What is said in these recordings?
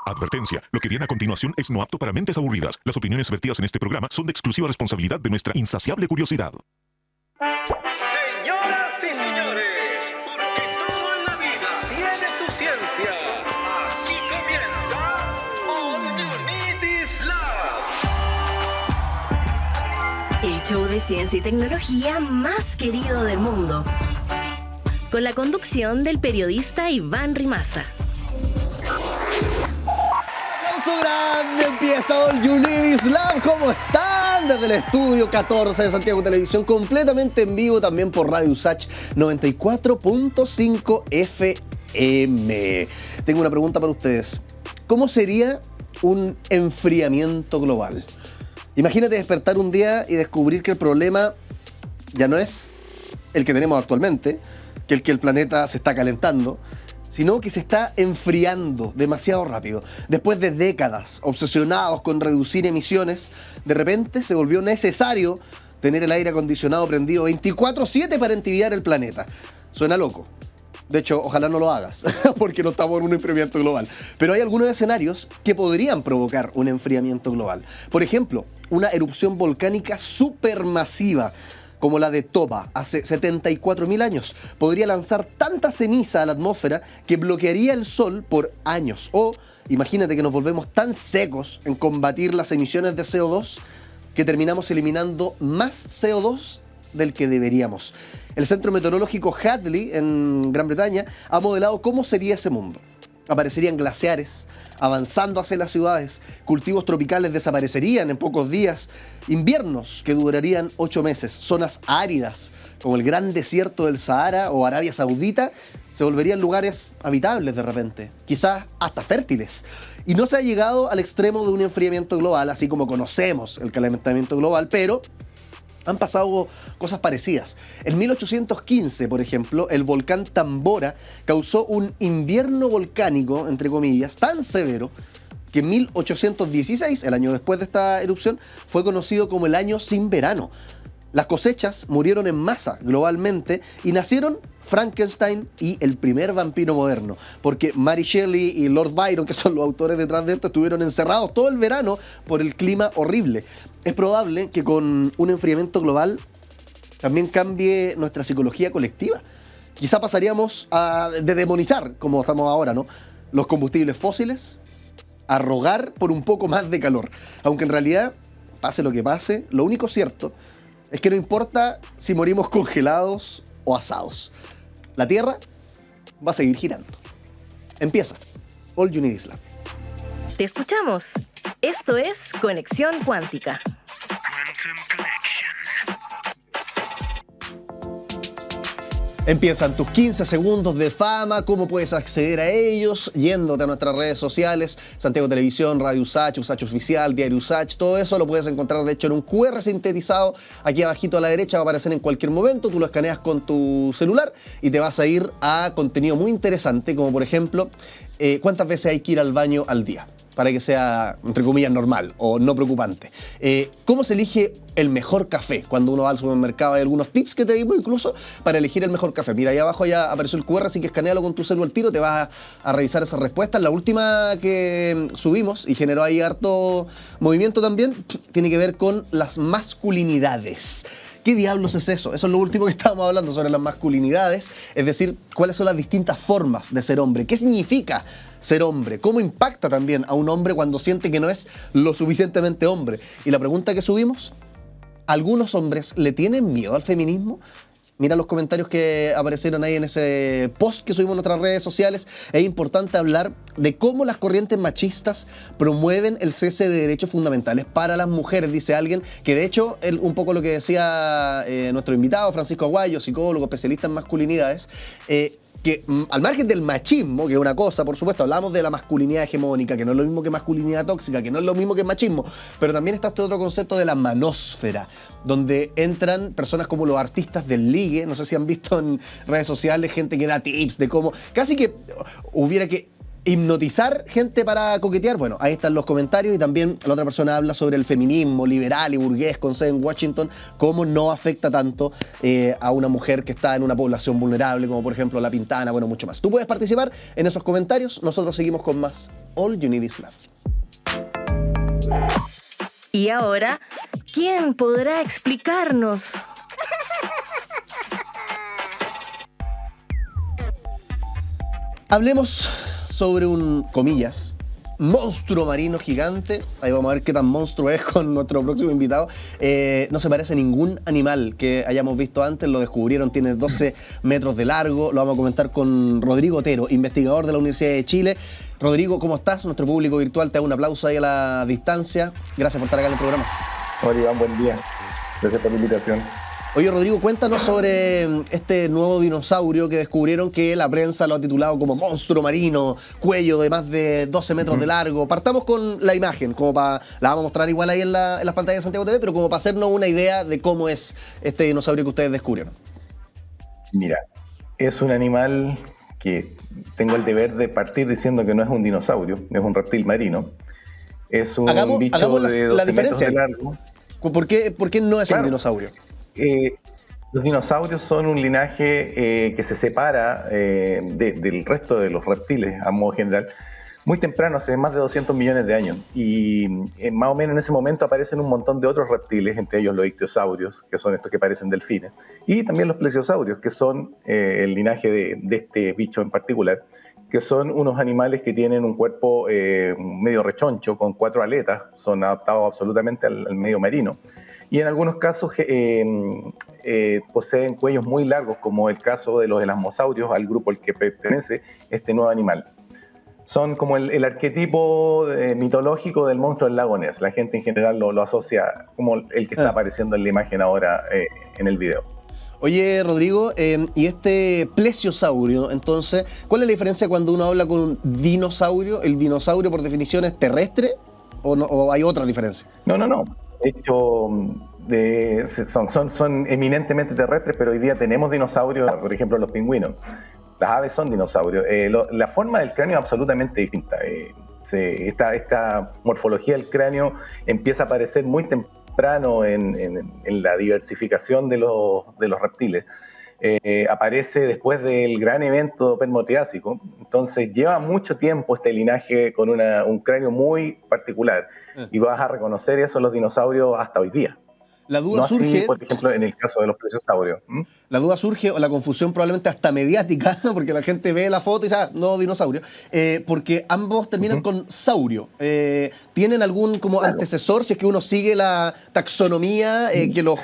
Advertencia, lo que viene a continuación es no apto para mentes aburridas. Las opiniones vertidas en este programa son de exclusiva responsabilidad de nuestra insaciable curiosidad. Señoras y señores, porque todo en la vida tiene su ciencia. Aquí comienza All You Need Is Love. El show de ciencia y tecnología más querido del mundo. Con la conducción del periodista Iván Rimaza. Grande, empieza All You Need Is Love. ¿Cómo están? Desde el estudio 14 de Santiago Televisión, completamente en vivo también por Radio USACH 94.5 FM. Tengo una pregunta para ustedes. ¿Cómo sería un enfriamiento global? Imagínate despertar un día y descubrir que el problema ya no es el que tenemos actualmente, que el planeta se está calentando, sino que se está enfriando demasiado rápido. Después de décadas obsesionados con reducir emisiones, de repente se volvió necesario tener el aire acondicionado prendido 24/7 para entibiar el planeta. Suena loco. De hecho, ojalá no lo hagas, porque no estamos en un enfriamiento global. Pero hay algunos escenarios que podrían provocar un enfriamiento global. Por ejemplo, una erupción volcánica supermasiva, como la de Toba hace 74.000 años, podría lanzar tanta ceniza a la atmósfera que bloquearía el sol por años. O imagínate que nos volvemos tan secos en combatir las emisiones de CO2 que terminamos eliminando más CO2 del que deberíamos. El Centro Meteorológico Hadley en Gran Bretaña ha modelado cómo sería ese mundo. Aparecerían glaciares avanzando hacia las ciudades, cultivos tropicales desaparecerían en pocos días, inviernos que durarían 8 meses, zonas áridas como el gran desierto del Sahara o Arabia Saudita se volverían lugares habitables de repente, quizás hasta fértiles. Y no se ha llegado al extremo de un enfriamiento global, así como conocemos el calentamiento global, pero han pasado cosas parecidas. En 1815, por ejemplo, el volcán Tambora causó un invierno volcánico, entre comillas, tan severo que en 1816, el año después de esta erupción, fue conocido como el año sin verano. Las cosechas murieron en masa globalmente y nacieron Frankenstein y el primer vampiro moderno, porque Mary Shelley y Lord Byron, que son los autores detrás de esto, estuvieron encerrados todo el verano por el clima horrible. Es probable que con un enfriamiento global también cambie nuestra psicología colectiva. Quizá pasaríamos de demonizar, como estamos ahora, ¿no?, los combustibles fósiles, a rogar por un poco más de calor. Aunque en realidad, pase lo que pase, lo único cierto es que no importa si morimos congelados o asados. La Tierra va a seguir girando. Empieza All You Need Is Love. Te escuchamos. Esto es Conexión Cuántica. Empiezan tus 15 segundos de fama. ¿Cómo puedes acceder a ellos? Yéndote a nuestras redes sociales, Santiago Televisión, Radio USACH, USACH Oficial, Diario USACH. Todo eso lo puedes encontrar, de hecho, en un QR sintetizado. Aquí abajito a la derecha va a aparecer en cualquier momento. Tú lo escaneas con tu celular y te vas a ir a contenido muy interesante, como por ejemplo, cuántas veces hay que ir al baño al día, para que sea, entre comillas, normal o no preocupante. ¿Cómo se elige el mejor café? Cuando uno va al supermercado hay algunos tips que te dimos incluso para elegir el mejor café. Mira, ahí abajo ya apareció el QR, así que escanealo con tu celular al tiro, te vas a revisar esas respuestas. La última que subimos y generó ahí harto movimiento también, tiene que ver con las masculinidades. ¿Qué diablos es eso? Eso es lo último que estábamos hablando sobre las masculinidades, es decir, cuáles son las distintas formas de ser hombre. ¿Qué significa ser hombre? ¿Cómo impacta también a un hombre cuando siente que no es lo suficientemente hombre? Y la pregunta que subimos, ¿algunos hombres le tienen miedo al feminismo? Mira los comentarios que aparecieron ahí en ese post que subimos en nuestras redes sociales. Es importante hablar de cómo las corrientes machistas promueven el cese de derechos fundamentales para las mujeres, dice alguien, que de hecho, un poco lo que decía nuestro invitado, Francisco Aguayo, psicólogo, especialista en masculinidades, que al margen del machismo, que es una cosa, por supuesto, hablamos de la masculinidad hegemónica, que no es lo mismo que masculinidad tóxica, que no es lo mismo que machismo, pero también está este otro concepto de la manósfera, donde entran personas como los artistas del ligue. No sé si han visto en redes sociales gente que da tips de cómo casi que hubiera que hipnotizar gente para coquetear. Bueno, ahí están los comentarios y también la otra persona habla sobre el feminismo liberal y burgués con sede en Washington, cómo no afecta tanto a una mujer que está en una población vulnerable, como por ejemplo La Pintana, bueno, mucho más. Tú puedes participar en esos comentarios, nosotros seguimos con más All You Need Is Love. Y ahora, ¿quién podrá explicarnos? Hablemos sobre un, comillas, monstruo marino gigante. Ahí vamos a ver qué tan monstruo es con nuestro próximo invitado. No se parece a ningún animal que hayamos visto antes, lo descubrieron, tiene 12 metros de largo. Lo vamos a comentar con Rodrigo Otero, investigador de la Universidad de Chile. Rodrigo, ¿cómo estás? Nuestro público virtual te da un aplauso ahí a la distancia. Gracias por estar acá en el programa. Hola Iván, buen día. Gracias por la invitación. Oye, Rodrigo, cuéntanos sobre este nuevo dinosaurio que descubrieron, que la prensa lo ha titulado como monstruo marino, cuello de más de 12 metros de largo. Partamos con la imagen, como la vamos a mostrar igual ahí en las pantallas de Santiago TV, pero como para hacernos una idea de cómo es este dinosaurio que ustedes descubrieron. Mira, es un animal que tengo el deber de partir diciendo que no es un dinosaurio, es un reptil marino. Es un bicho de 12 metros de largo. ¿Por qué no es un dinosaurio? Los dinosaurios son un linaje que se separa del resto de los reptiles a modo general muy temprano, hace más de 200 millones de años, y más o menos en ese momento aparecen un montón de otros reptiles, entre ellos los ictiosaurios, que son estos que parecen delfines, y también los plesiosaurios, que son el linaje de este bicho en particular, que son unos animales que tienen un cuerpo medio rechoncho, con 4 aletas, son adaptados absolutamente al medio marino, y en algunos casos poseen cuellos muy largos, como el caso de los elasmosaurios, al grupo al que pertenece este nuevo animal. Son como el arquetipo mitológico del monstruo del lago Ness. La gente en general lo asocia como el que está apareciendo en la imagen ahora en el video. Oye, Rodrigo, y este plesiosaurio, entonces, ¿cuál es la diferencia cuando uno habla con un dinosaurio? ¿El dinosaurio por definición es terrestre o hay otra diferencia? No. De hecho, son eminentemente terrestres, pero hoy día tenemos dinosaurios, por ejemplo, los pingüinos. Las aves son dinosaurios. La forma del cráneo es absolutamente distinta. Esta morfología del cráneo empieza a aparecer muy temprano en la diversificación de los reptiles. Aparece después del gran evento permotriásico. Entonces lleva mucho tiempo este linaje con un cráneo muy particular. Y vas a reconocer eso en los dinosaurios hasta hoy día. La duda surge, así, por ejemplo, en el caso de los plesiosaurios. La duda surge, o la confusión probablemente hasta mediática, porque la gente ve la foto y dice, no, dinosaurio, porque ambos terminan con saurio. ¿Tienen algún como antecesor, si es que uno sigue la taxonomía,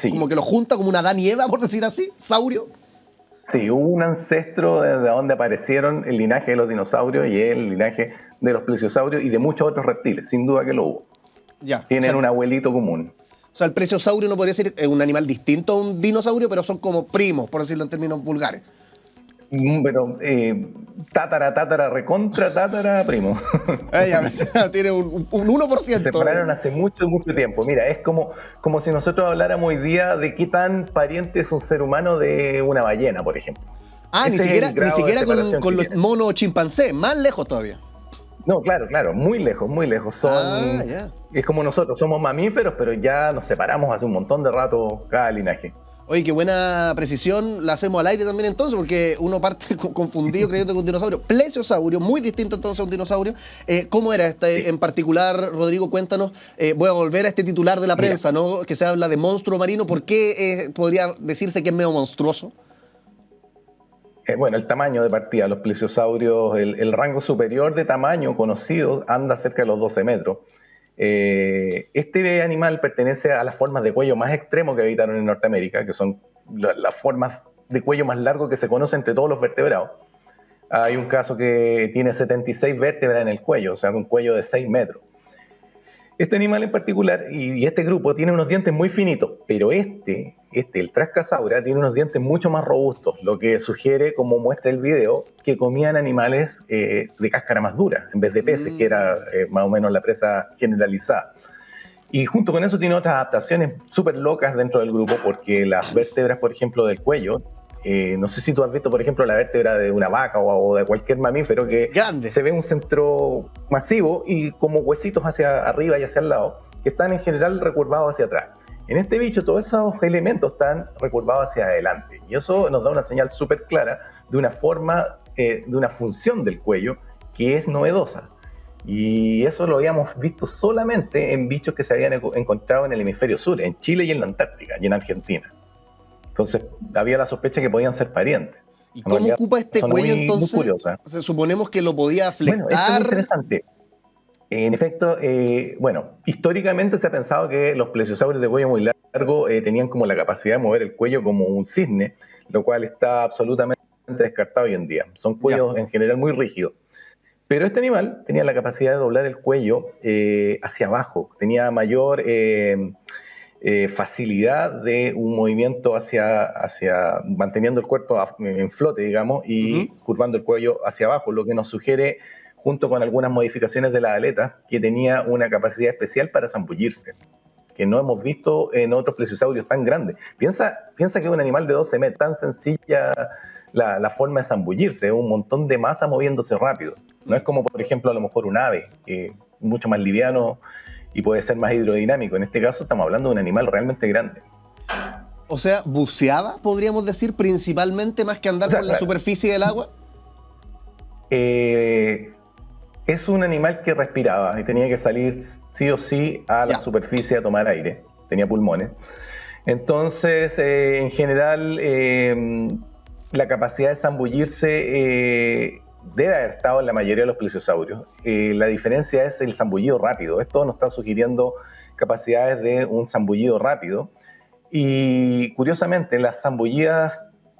como que lo junta como una Adán y Eva, por decir así, saurio? Sí, hubo un ancestro desde donde aparecieron el linaje de los dinosaurios y el linaje de los plesiosaurios y de muchos otros reptiles, sin duda que lo hubo. Tienen un abuelito común. O sea, el plesiosaurio no podría ser un animal distinto a un dinosaurio, pero son como primos, por decirlo en términos vulgares. Pero recontra primo. Tiene un 1%. Se separaron hace mucho tiempo. Mira, es como si nosotros habláramos hoy día de qué tan pariente es un ser humano de una ballena, por ejemplo. Ni siquiera con los monos chimpancés, más lejos todavía. No, claro, muy lejos. Es como nosotros, somos mamíferos, pero ya nos separamos hace un montón de rato cada linaje. Oye, qué buena precisión, la hacemos al aire también entonces, porque uno parte confundido creyendo que un dinosaurio. Plesiosaurio, muy distinto entonces a un dinosaurio. ¿Cómo era este en particular, Rodrigo? Cuéntanos. Voy a volver a este titular de la prensa, ¿no? Que se habla de monstruo marino. ¿Por qué podría decirse que es medio monstruoso? Bueno, el tamaño de partida, los plesiosaurios, el rango superior de tamaño conocido anda cerca de los 12 metros. Este animal pertenece a las formas de cuello más extremos que habitaron en Norteamérica, que son las formas de cuello más largo que se conocen entre todos los vertebrados. Hay un caso que tiene 76 vértebras en el cuello, o sea, un cuello de 6 metros. Este animal en particular y este grupo tiene unos dientes muy finitos, pero el Trascasaura, tiene unos dientes mucho más robustos, lo que sugiere, como muestra el video, que comían animales de cáscara más dura, en vez de peces, que era más o menos la presa generalizada. Y junto con eso tiene otras adaptaciones súper locas dentro del grupo, porque las vértebras, por ejemplo, del cuello, No sé si tú has visto, por ejemplo, la vértebra de una vaca o de cualquier mamífero que Grande. se ve un centro masivo y como huesitos hacia arriba y hacia el lado, que están en general recurvados hacia atrás. En este bicho todos esos elementos están recurvados hacia adelante y eso nos da una señal súper clara de una forma, de una función del cuello que es novedosa. Y eso lo habíamos visto solamente en bichos que se habían encontrado en el hemisferio sur, en Chile y en la Antártica y en Argentina. Entonces había la sospecha que podían ser parientes. ¿Y cómo ocupa este cuello entonces? Muy curiosa. Suponemos que lo podía flectar. Bueno, eso es interesante. En efecto, históricamente se ha pensado que los plesiosaurios de cuello muy largo tenían como la capacidad de mover el cuello como un cisne, lo cual está absolutamente descartado hoy en día. Son cuellos en general muy rígidos. Pero este animal tenía la capacidad de doblar el cuello hacia abajo, tenía mayor facilidad de un movimiento hacia manteniendo el cuerpo en flote, digamos, y curvando el cuello hacia abajo, lo que nos sugiere, junto con algunas modificaciones de la aleta, que tenía una capacidad especial para zambullirse, que no hemos visto en otros plesiosaurios tan grandes. Piensa que un animal de 12 metros, tan sencilla la forma de zambullirse, un montón de masa moviéndose rápido. No es como, por ejemplo, a lo mejor un ave, que es mucho más liviano y puede ser más hidrodinámico. En este caso estamos hablando de un animal realmente grande. O sea, buceaba, podríamos decir, principalmente, más que andar por la superficie del agua. Es un animal que respiraba y tenía que salir sí o sí a la superficie a tomar aire. Tenía pulmones. Entonces, en general, la capacidad de zambullirse debe haber estado en la mayoría de los plesiosaurios. La diferencia es el zambullido rápido. Esto nos está sugiriendo capacidades de un zambullido rápido. Y curiosamente, las zambullidas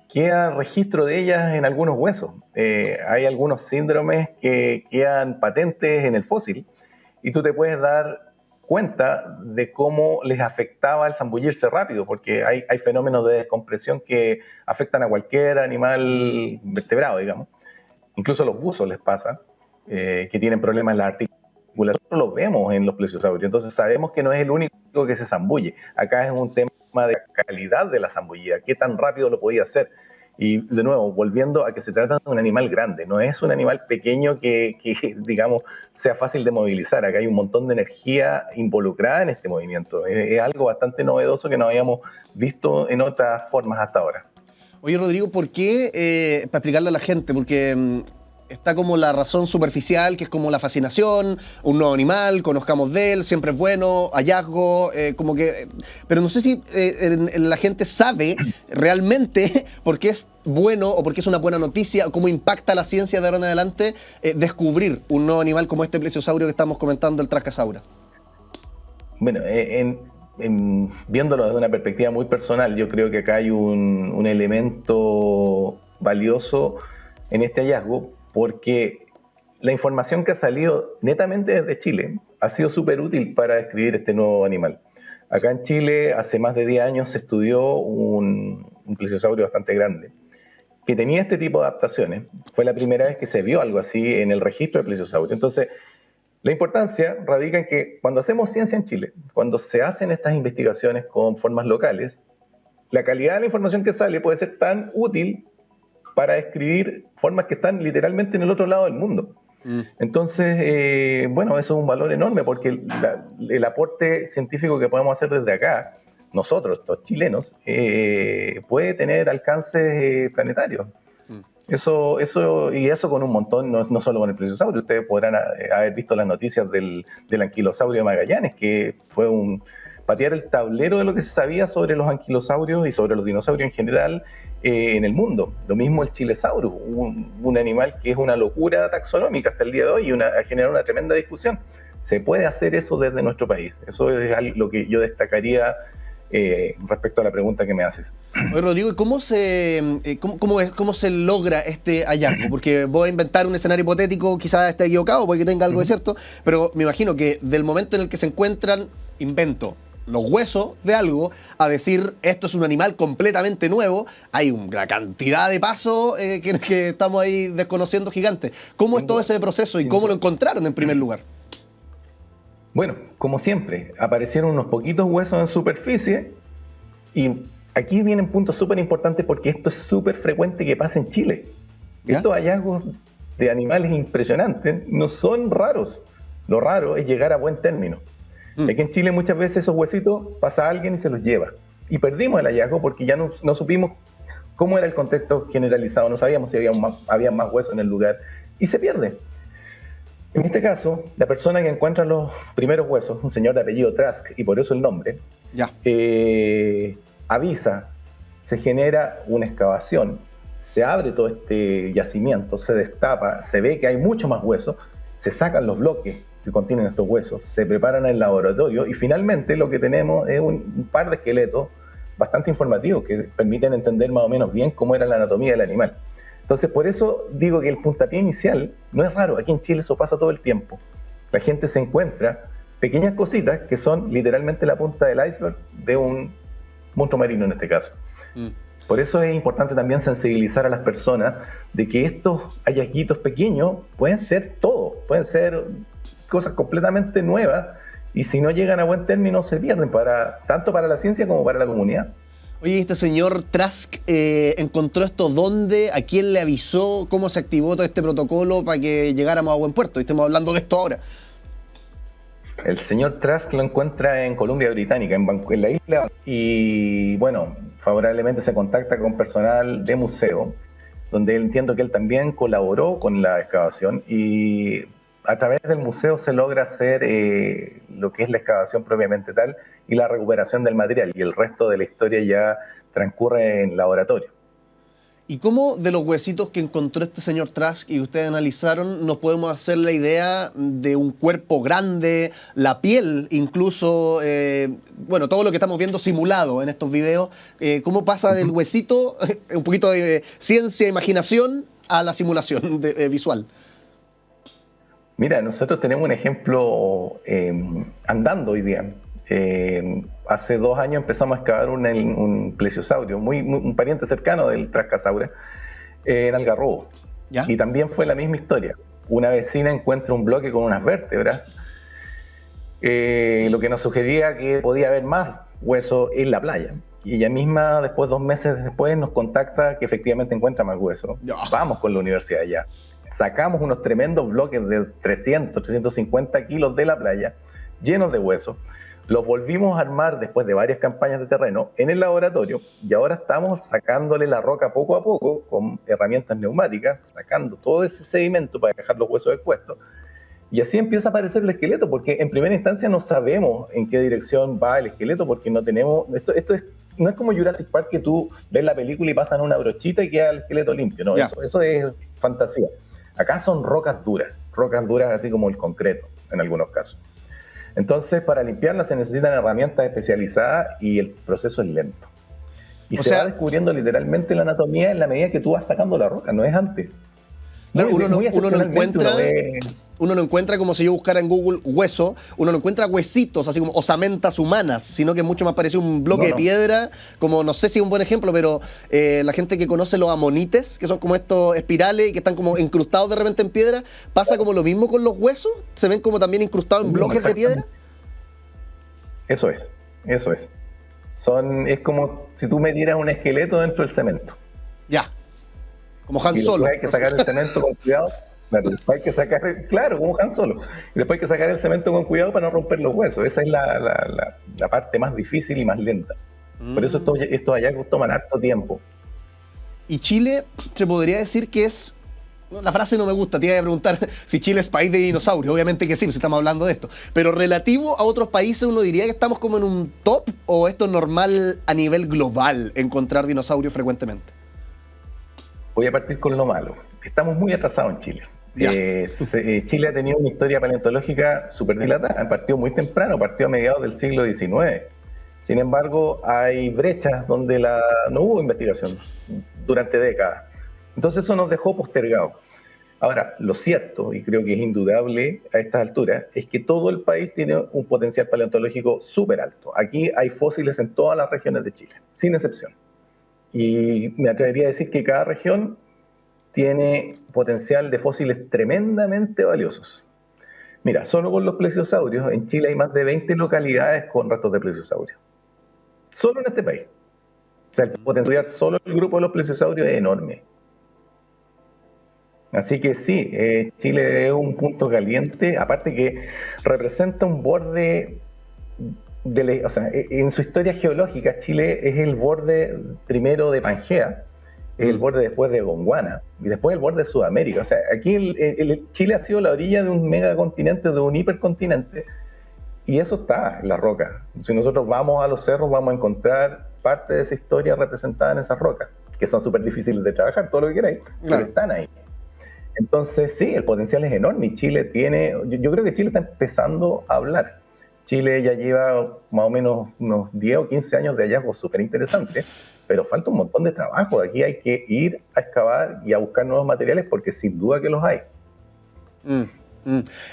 queda registro de ellas en algunos huesos. Hay algunos síndromes que quedan patentes en el fósil y tú te puedes dar cuenta de cómo les afectaba el zambullirse rápido, porque hay fenómenos de descompresión que afectan a cualquier animal vertebrado, digamos. Incluso a los buzos les pasa, que tienen problemas en la articulación. Nosotros lo vemos en los plesiosaurios, entonces sabemos que no es el único que se zambulle. Acá es un tema de calidad de la zambullida, qué tan rápido lo podía hacer. Y de nuevo, volviendo a que se trata de un animal grande, no es un animal pequeño que digamos, sea fácil de movilizar. Acá hay un montón de energía involucrada en este movimiento. Es algo bastante novedoso que no habíamos visto en otras formas hasta ahora. Oye, Rodrigo, ¿por qué? Para explicarle a la gente, porque está como la razón superficial, que es como la fascinación, un nuevo animal, conozcamos de él, siempre es bueno, hallazgo, como que... Pero no sé si la gente sabe realmente por qué es bueno o por qué es una buena noticia, o cómo impacta la ciencia de ahora en adelante descubrir un nuevo animal como este plesiosaurio que estamos comentando, el Trascasaura. Bueno, viéndolo desde una perspectiva muy personal, yo creo que acá hay un elemento valioso en este hallazgo, porque la información que ha salido netamente desde Chile ha sido súper útil para describir este nuevo animal. Acá en Chile, hace más de 10 años, se estudió un plesiosaurio bastante grande que tenía este tipo de adaptaciones. Fue la primera vez que se vio algo así en el registro de plesiosaurio. Entonces, la importancia radica en que cuando hacemos ciencia en Chile, cuando se hacen estas investigaciones con formas locales, la calidad de la información que sale puede ser tan útil para describir formas que están literalmente en el otro lado del mundo. Entonces, bueno, eso es un valor enorme porque el aporte científico que podemos hacer desde acá, nosotros, los chilenos, puede tener alcances planetarios. Eso con un montón, no solo con el plesiosaurio. Ustedes podrán haber visto las noticias del anquilosaurio de Magallanes, que fue patear el tablero de lo que se sabía sobre los anquilosaurios y sobre los dinosaurios en general en el mundo. Lo mismo el Chilesaurus, un animal que es una locura taxonómica hasta el día de hoy y ha generado una tremenda discusión. Se puede hacer eso desde nuestro país. Eso es lo que yo destacaría respecto a la pregunta que me haces. Oye, Rodrigo, ¿cómo se logra este hallazgo? Porque voy a inventar un escenario hipotético, quizás esté equivocado, porque tenga algo de cierto, pero me imagino que del momento en el que se encuentran, invento los huesos de algo, a decir esto es un animal completamente nuevo, hay una cantidad de pasos que estamos ahí desconociendo gigantes. ¿Cómo es todo ese proceso y cómo lo encontraron en primer lugar? Bueno, como siempre, aparecieron unos poquitos huesos en superficie y aquí vienen puntos súper importantes porque esto es súper frecuente que pasa en Chile. ¿Ya? Estos hallazgos de animales impresionantes no son raros. Lo raro es llegar a buen término. Aquí en Chile muchas veces esos huesitos pasa alguien y se los lleva. Y perdimos el hallazgo porque ya no supimos cómo era el contexto generalizado, no sabíamos si había más huesos en el lugar y se pierde. En este caso, la persona que encuentra los primeros huesos, un señor de apellido Trask, y por eso el nombre, Ya. avisa, se genera una excavación, se abre todo este yacimiento, se destapa, se ve que hay mucho más huesos, se sacan los bloques que contienen estos huesos, se preparan en el laboratorio y finalmente lo que tenemos es un par de esqueletos bastante informativos que permiten entender más o menos bien cómo era la anatomía del animal. Entonces, por eso digo que el puntapié inicial no es raro. Aquí en Chile eso pasa todo el tiempo. La gente se encuentra pequeñas cositas que son literalmente la punta del iceberg de un monstruo marino en este caso. Por eso es importante también sensibilizar a las personas de que estos hallazguitos pequeños pueden ser todo, pueden ser cosas completamente nuevas y si no llegan a buen término se pierden tanto para la ciencia como para la comunidad. Oye, este señor Trask encontró esto dónde, a quién le avisó, cómo se activó todo este protocolo para que llegáramos a buen puerto. Y estamos hablando de esto ahora. El señor Trask lo encuentra en Columbia Británica, en la isla, y bueno, favorablemente se contacta con personal de museo, donde entiendo que él también colaboró con la excavación y a través del museo se logra hacer lo que es la excavación propiamente tal y la recuperación del material, y el resto de la historia ya transcurre en laboratorio. ¿Y cómo de los huesitos que encontró este señor Trask y ustedes analizaron nos podemos hacer la idea de un cuerpo grande, la piel incluso, bueno, todo lo que estamos viendo simulado en estos videos, cómo pasa del huesito, un poquito de ciencia, imaginación, a la simulación visual? Mira, nosotros tenemos un ejemplo andando hoy día. Hace 2 años empezamos a excavar un plesiosaurio, un pariente cercano del Trascasaura, en Algarrobo. ¿Ya? Y también fue la misma historia. Una vecina encuentra un bloque con unas vértebras, lo que nos sugería que podía haber más hueso en la playa. Y ella misma, 2 meses después, nos contacta que efectivamente encuentra más hueso. Ya. Vamos con la universidad allá. Sacamos unos tremendos bloques de 300, 350 kilos de la playa, llenos de hueso. Los volvimos a armar después de varias campañas de terreno en el laboratorio y ahora estamos sacándole la roca poco a poco con herramientas neumáticas, sacando todo ese sedimento para dejar los huesos expuestos. Y así empieza a aparecer el esqueleto, porque en primera instancia no sabemos en qué dirección va el esqueleto, porque no tenemos... No es como Jurassic Park, que tú ves la película y pasan una brochita y queda el esqueleto limpio. No, eso es fantasía. Acá son rocas duras así como el concreto en algunos casos. Entonces, para limpiarlas se necesitan herramientas especializadas y el proceso es lento. Y se va descubriendo literalmente la anatomía en la medida que tú vas sacando la roca, no es antes. Claro, uno no encuentra como si yo buscara en Google hueso, uno no encuentra huesitos, así como osamentas humanas, sino que mucho más parece un bloque de piedra, como no sé si es un buen ejemplo, pero la gente que conoce los amonites, que son como estos espirales y que están como incrustados de repente en piedra, pasa como lo mismo con los huesos, se ven como también incrustados en bloques de piedra. Eso es. Es como si tú metieras un esqueleto dentro del cemento. Ya. Como Han Solo. Hay que sacar el cemento con cuidado. Claro, como Han Solo. Y después hay que sacar el cemento con cuidado para no romper los huesos. Esa es la parte más difícil y más lenta. Por eso estos hallazgos toman harto tiempo. Y Chile, se podría decir que es... La frase no me gusta, te iba a preguntar si Chile es país de dinosaurios. Obviamente que sí, pues estamos hablando de esto. Pero relativo a otros países, uno diría que estamos como en un top, o esto es normal a nivel global, encontrar dinosaurios frecuentemente. Voy a partir con lo malo. Estamos muy atrasados en Chile. Chile ha tenido una historia paleontológica súper dilatada. Partió muy temprano, partió a mediados del siglo XIX. Sin embargo, hay brechas donde no hubo investigación durante décadas. Entonces eso nos dejó postergados. Ahora, lo cierto, y creo que es indudable a estas alturas, es que todo el país tiene un potencial paleontológico súper alto. Aquí hay fósiles en todas las regiones de Chile, sin excepción. Y me atrevería a decir que cada región tiene potencial de fósiles tremendamente valiosos. Mira, solo con los plesiosaurios, en Chile hay más de 20 localidades con restos de plesiosaurios. Solo en este país. O sea, el potencial solo el grupo de los plesiosaurios es enorme. Así que sí, Chile es un punto caliente, aparte que representa un borde, o sea, en su historia geológica, Chile es el borde primero de Pangea, es el borde después de Gondwana, y después el borde de Sudamérica. O sea, aquí Chile ha sido la orilla de un megacontinente, de un hipercontinente, y eso está en la roca. Si nosotros vamos a los cerros, vamos a encontrar parte de esa historia representada en esas rocas, que son súper difíciles de trabajar, todo lo que queráis, pero están ahí. Entonces, sí, el potencial es enorme y Chile tiene, yo creo que Chile está empezando a hablar. Chile ya lleva más o menos unos 10 o 15 años de hallazgos súper interesantes, pero falta un montón de trabajo. Aquí hay que ir a excavar y a buscar nuevos materiales porque sin duda que los hay.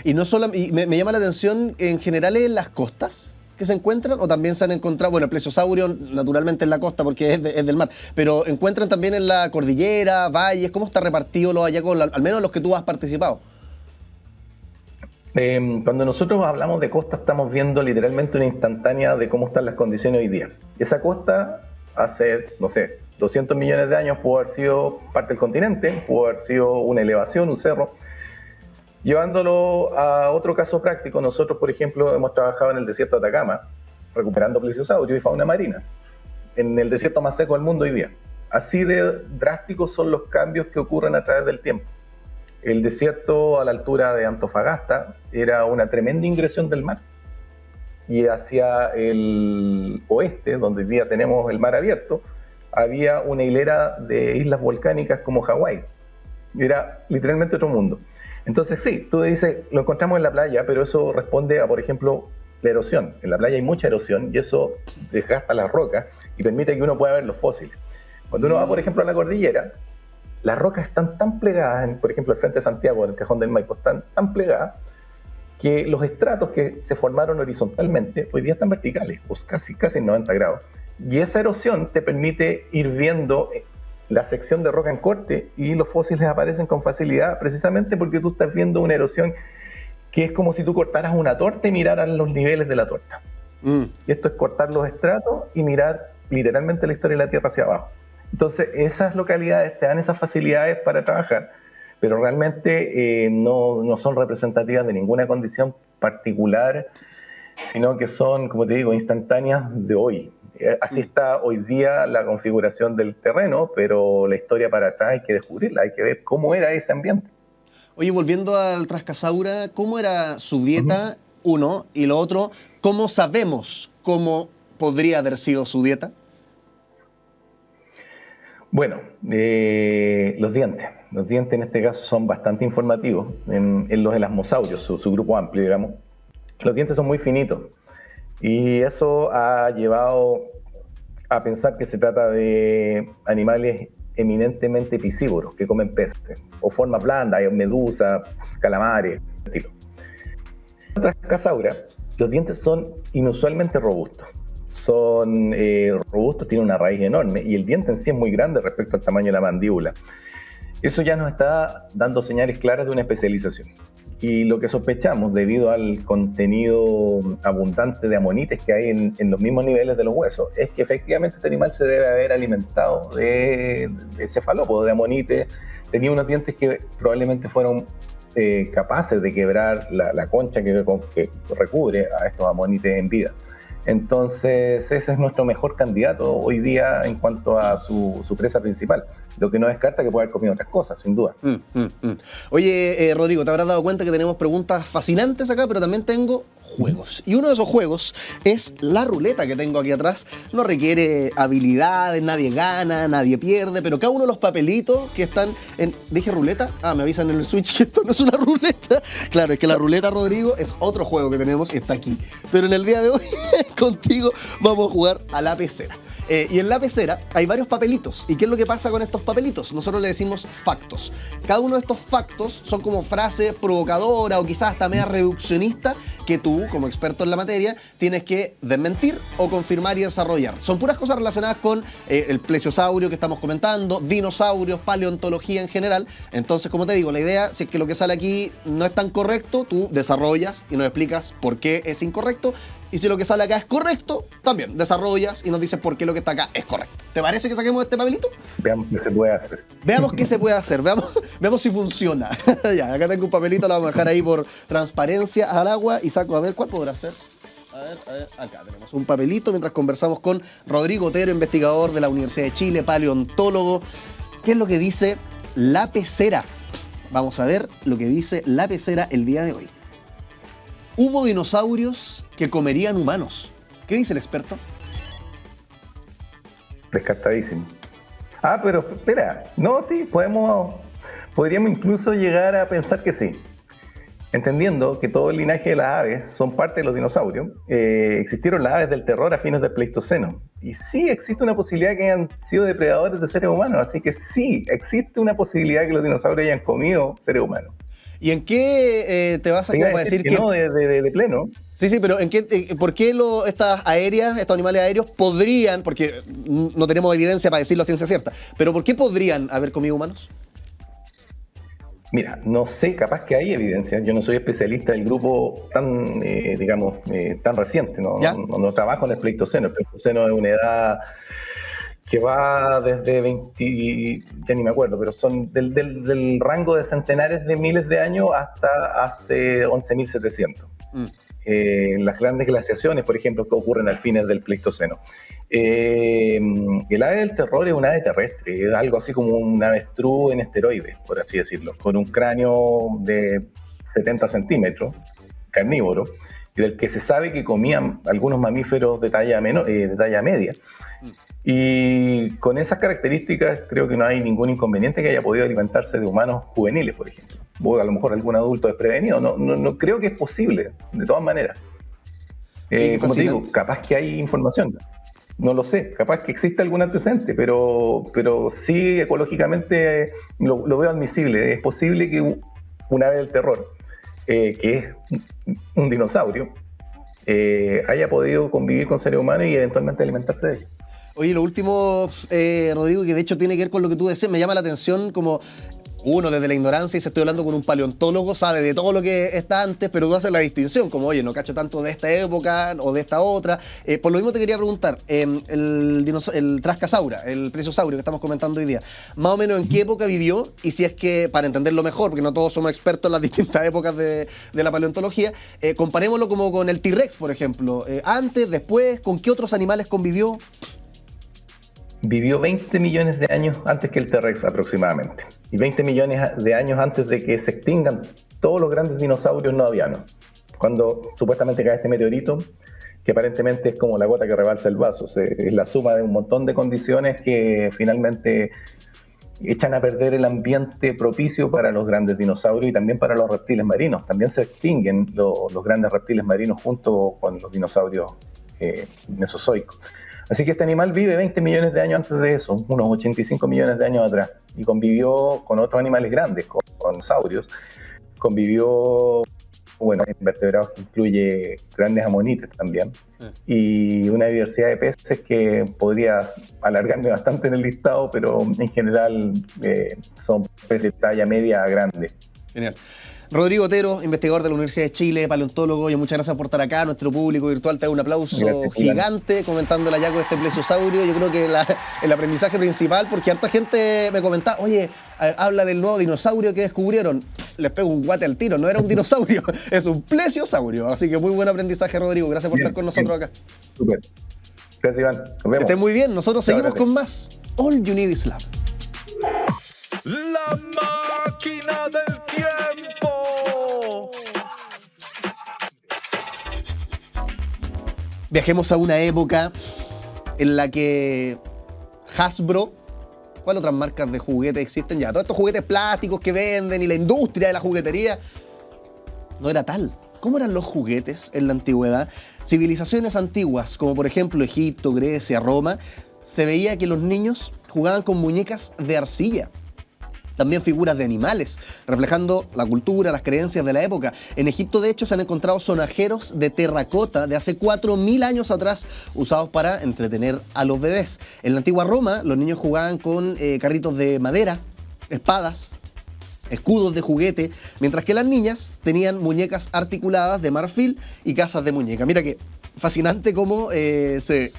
Y no solo, y me llama la atención en general en las costas que se encuentran, o también se han encontrado, bueno, el plesiosaurio naturalmente en la costa porque es del mar, pero encuentran también en la cordillera, valles. ¿Cómo está repartido los hallazgos, al menos los que tú has participado? Cuando nosotros hablamos de costa, estamos viendo literalmente una instantánea de cómo están las condiciones hoy día. Esa costa hace, no sé, 200 millones de años pudo haber sido parte del continente, pudo haber sido una elevación, un cerro. Llevándolo a otro caso práctico, nosotros, por ejemplo, hemos trabajado en el desierto de Atacama, recuperando plesiosaurios y fauna marina, en el desierto más seco del mundo hoy día. Así de drásticos son los cambios que ocurren a través del tiempo. El desierto a la altura de Antofagasta era una tremenda ingresión del mar. Y hacia el oeste, donde hoy día tenemos el mar abierto, había una hilera de islas volcánicas como Hawái. Era literalmente otro mundo. Entonces sí, tú dices, lo encontramos en la playa, pero eso responde a, por ejemplo, la erosión. En la playa hay mucha erosión y eso desgasta las rocas y permite que uno pueda ver los fósiles. Cuando uno va, por ejemplo, a la cordillera, las rocas están tan plegadas, por ejemplo, el frente de Santiago, en el Cajón del Maipo, están tan plegadas que los estratos que se formaron horizontalmente hoy día están verticales, pues casi en 90 grados. Y esa erosión te permite ir viendo la sección de roca en corte y los fósiles aparecen con facilidad precisamente porque tú estás viendo una erosión que es como si tú cortaras una torta y miraras los niveles de la torta. Y esto es cortar los estratos y mirar literalmente la historia de la Tierra hacia abajo. Entonces esas localidades te dan esas facilidades para trabajar, pero realmente no son representativas de ninguna condición particular, sino que son, como te digo, instantáneas de hoy. Así está hoy día la configuración del terreno, pero la historia para atrás hay que descubrirla, hay que ver cómo era ese ambiente. Oye, volviendo al Trascasaura, ¿cómo era su dieta? Uno, y lo otro, ¿cómo sabemos cómo podría haber sido su dieta? Bueno, los dientes. Los dientes en este caso son bastante informativos en los elasmosaurios, su grupo amplio, digamos. Los dientes son muy finitos y eso ha llevado a pensar que se trata de animales eminentemente piscívoros que comen peces o formas blandas, medusa, calamares, estilo. En la Trascasaura, los dientes son inusualmente robustos. Son robustos, tienen una raíz enorme y el diente en sí es muy grande respecto al tamaño de la mandíbula. Eso ya nos está dando señales claras de una especialización. Y lo que sospechamos, debido al contenido abundante de amonites que hay en los mismos niveles de los huesos, es que efectivamente este animal se debe haber alimentado de cefalópodos, de amonites. Tenía unos dientes que probablemente fueron capaces de quebrar la concha que recubre a estos amonites en vida. Entonces ese es nuestro mejor candidato hoy día en cuanto a su presa principal, lo que no descarta que pueda haber comido otras cosas, sin duda. Oye, Rodrigo, te habrás dado cuenta que tenemos preguntas fascinantes acá, pero también tengo juegos. Y uno de esos juegos es la ruleta que tengo aquí atrás. No requiere habilidades, nadie gana, nadie pierde, pero cada uno de los papelitos que están en... ¿Dije ruleta? Ah, me avisan en el Switch que esto no es una ruleta. Claro, es que la ruleta, Rodrigo, es otro juego que tenemos y está aquí. Pero en el día de hoy, contigo, vamos a jugar a la pecera. Y en la pecera hay varios papelitos. ¿Y qué es lo que pasa con estos papelitos? Nosotros le decimos factos. Cada uno de estos factos son como frases provocadoras o quizás hasta media reduccionista que tú, como experto en la materia, tienes que desmentir o confirmar y desarrollar. Son puras cosas relacionadas con el plesiosaurio que estamos comentando, dinosaurios, paleontología en general. Entonces, como te digo, la idea, si es que lo que sale aquí no es tan correcto, tú desarrollas y nos explicas por qué es incorrecto. Y si lo que sale acá es correcto, también desarrollas y nos dices por qué lo que está acá es correcto. ¿Te parece que saquemos este papelito? Veamos qué se puede hacer. Veamos qué se puede hacer, veamos si funciona. Ya, acá tengo un papelito, lo vamos a dejar ahí por transparencia al agua y saco a ver cuál podrá ser. A ver, acá tenemos un papelito mientras conversamos con Rodrigo Otero, investigador de la Universidad de Chile, paleontólogo. ¿Qué es lo que dice la pecera? Vamos a ver lo que dice la pecera el día de hoy. Hubo dinosaurios que comerían humanos. ¿Qué dice el experto? Descartadísimo. Pero espera. No, sí, podríamos incluso llegar a pensar que sí. Entendiendo que todo el linaje de las aves son parte de los dinosaurios, existieron las aves del terror a fines del Pleistoceno. Y sí existe una posibilidad que hayan sido depredadores de seres humanos. Así que sí, existe una posibilidad que los dinosaurios hayan comido seres humanos. ¿Y en qué te vas a decir que no de pleno? Sí, pero ¿por qué estos animales aéreos podrían, porque no tenemos evidencia para decirlo a ciencia cierta, pero ¿por qué podrían haber comido humanos? Mira, no sé, capaz que hay evidencia. Yo no soy especialista del grupo tan reciente, no trabajo en el Pleistoceno. El Pleistoceno es una edad que va desde 20, ya ni me acuerdo, pero son del rango de centenares de miles de años hasta hace 11.700. Las grandes glaciaciones, por ejemplo, que ocurren al fines del Pleistoceno. El ave del terror es un ave terrestre, es algo así como un avestruz en esteroides, por así decirlo, con un cráneo de 70 centímetros, carnívoro, y del que se sabe que comían algunos mamíferos de talla media. Y con esas características creo que no hay ningún inconveniente que haya podido alimentarse de humanos juveniles, por ejemplo. O a lo mejor algún adulto desprevenido. No creo que es posible, de todas maneras. Como te digo, capaz que hay información. No lo sé, capaz que existe algún antecedente, pero sí ecológicamente lo veo admisible. Es posible que un ave del terror, que es un dinosaurio, haya podido convivir con seres humanos y eventualmente alimentarse de ellos. Oye, lo último, Rodrigo, que de hecho tiene que ver con lo que tú decías, me llama la atención como uno desde la ignorancia, y si estoy hablando con un paleontólogo, sabe de todo lo que está antes, pero tú haces la distinción, como oye, no cacho tanto de esta época o de esta otra. Por lo mismo te quería preguntar, el Trascasaura, el plesiosaurio que estamos comentando hoy día, más o menos en qué época vivió, y si es que, para entenderlo mejor, porque no todos somos expertos en las distintas épocas de la paleontología, comparémoslo como con el T-Rex, por ejemplo, antes, después, ¿con qué otros animales convivió? Vivió 20 millones de años antes que el T-Rex aproximadamente. Y 20 millones de años antes de que se extingan todos los grandes dinosaurios no avianos. Cuando supuestamente cae este meteorito, que aparentemente es como la gota que rebalsa el vaso. Es la suma de un montón de condiciones que finalmente echan a perder el ambiente propicio para los grandes dinosaurios y también para los reptiles marinos. También se extinguen los grandes reptiles marinos junto con los dinosaurios mesozoicos. Así que este animal vive 20 millones de años antes de eso, unos 85 millones de años atrás, y convivió con otros animales grandes, con saurios. Convivió, invertebrados que incluye grandes amonites también, y una diversidad de peces que podría alargarme bastante en el listado, pero en general son peces de talla media a grande. Genial. Rodrigo Otero, investigador de la Universidad de Chile, paleontólogo, y muchas gracias por estar acá. Nuestro público virtual te da un aplauso gigante comentando el hallazgo de este plesiosaurio. Yo creo que el aprendizaje principal, porque harta gente me comentaba, oye, habla del nuevo dinosaurio que descubrieron. Les pego un guate al tiro, no era un dinosaurio, es un plesiosaurio. Así que muy buen aprendizaje, Rodrigo. Gracias por estar con nosotros acá. Súper. Gracias, Iván. Nos vemos. Que estén muy bien. Nosotros seguimos con más All You Need Is Love. La máquina del tiempo. Viajemos a una época en la que Hasbro, ¿cuál otras marcas de juguetes existen ya? Todos estos juguetes plásticos que venden y la industria de la juguetería no era tal. ¿Cómo eran los juguetes en la antigüedad? Civilizaciones antiguas, como por ejemplo Egipto, Grecia, Roma, se veía que los niños jugaban con muñecas de arcilla. También figuras de animales, reflejando la cultura, las creencias de la época. En Egipto, de hecho, se han encontrado sonajeros de terracota de hace 4.000 años atrás, usados para entretener a los bebés. En la antigua Roma, los niños jugaban con carritos de madera, espadas, escudos de juguete, mientras que las niñas tenían muñecas articuladas de marfil y casas de muñeca. Mira que fascinante cómo se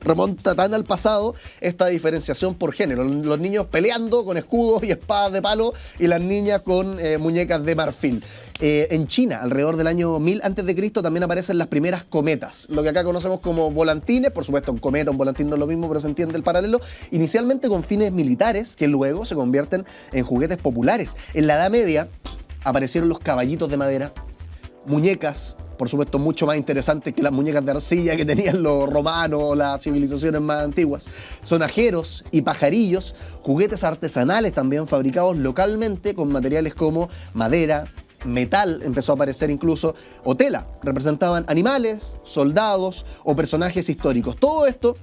remonta tan al pasado esta diferenciación por género. Los niños peleando con escudos y espadas de palo y las niñas con muñecas de marfil. En China, alrededor del año 1000 a.C., también aparecen las primeras cometas, lo que acá conocemos como volantines. Por supuesto, un cometa, un volantín no es lo mismo, pero se entiende el paralelo. Inicialmente con fines militares, que luego se convierten en juguetes populares. En la Edad Media aparecieron los caballitos de madera, muñecas, por supuesto, mucho más interesantes que las muñecas de arcilla que tenían los romanos o las civilizaciones más antiguas. Sonajeros y pajarillos, juguetes artesanales también fabricados localmente con materiales como madera, metal, empezó a aparecer incluso, o tela. Representaban animales, soldados o personajes históricos. Todo esto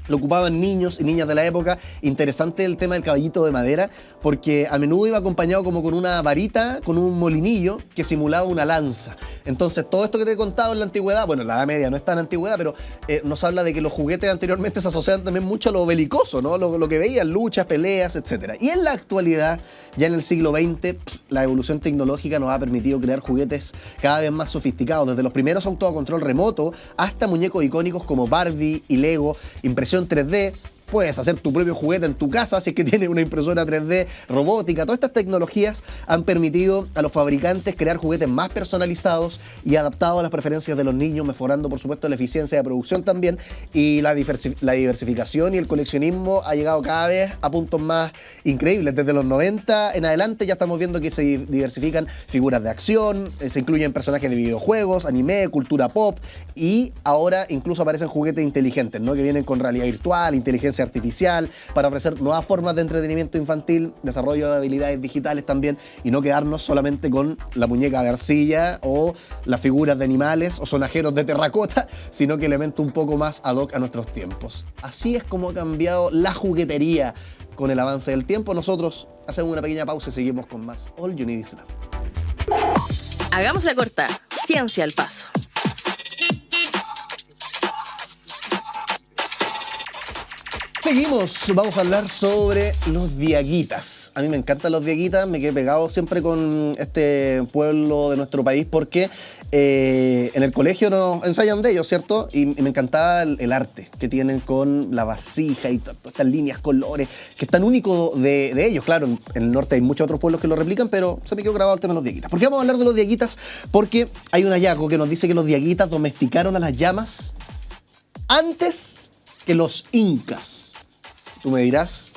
lo ocupaban niños y niñas de la época. Interesante el tema del caballito de madera, porque a menudo iba acompañado como con una varita, con un molinillo que simulaba una lanza. Entonces, todo esto que te he contado en la antigüedad, bueno, en la Edad Media no es tan antigüedad, pero nos habla de que los juguetes anteriormente se asociaban también mucho a lo belicoso, ¿no? Lo que veían, luchas, peleas, etc. Y en la actualidad, ya en el siglo XX, la evolución tecnológica nos ha permitido crear juguetes cada vez más sofisticados, desde los primeros autos a control remoto hasta muñecos icónicos como Barbie y Lego, impresión 3D. Puedes hacer tu propio juguete en tu casa si es que tienes una impresora 3D, robótica. Todas estas tecnologías han permitido a los fabricantes crear juguetes más personalizados y adaptados a las preferencias de los niños, mejorando por supuesto la eficiencia de producción también, y la diversificación y el coleccionismo ha llegado cada vez a puntos más increíbles. Desde los 90 en adelante ya estamos viendo que se diversifican figuras de acción, se incluyen personajes de videojuegos, anime, cultura pop, y ahora incluso aparecen juguetes inteligentes, ¿no? Que vienen con realidad virtual, inteligencia artificial, para ofrecer nuevas formas de entretenimiento infantil, desarrollo de habilidades digitales también, y no quedarnos solamente con la muñeca de arcilla o las figuras de animales o sonajeros de terracota, sino que elemento un poco más ad hoc a nuestros tiempos. Así es como ha cambiado la juguetería con el avance del tiempo. Nosotros hacemos una pequeña pausa y seguimos con más All You Need Is Love. Hagamos la corta. Ciencia al paso. Seguimos, vamos a hablar sobre los diaguitas. A mí me encantan los diaguitas, me quedé pegado siempre con este pueblo de nuestro país porque en el colegio nos ensayan de ellos, ¿cierto? Y me encantaba el arte que tienen con la vasija y todas estas líneas, colores, que es tan único de ellos. Claro, en el norte hay muchos otros pueblos que lo replican, pero se me quedó grabado el tema de los diaguitas. ¿Por qué vamos a hablar de los diaguitas? Porque hay un hallazgo que nos dice que los diaguitas domesticaron a las llamas antes que los incas. Tú me dirás,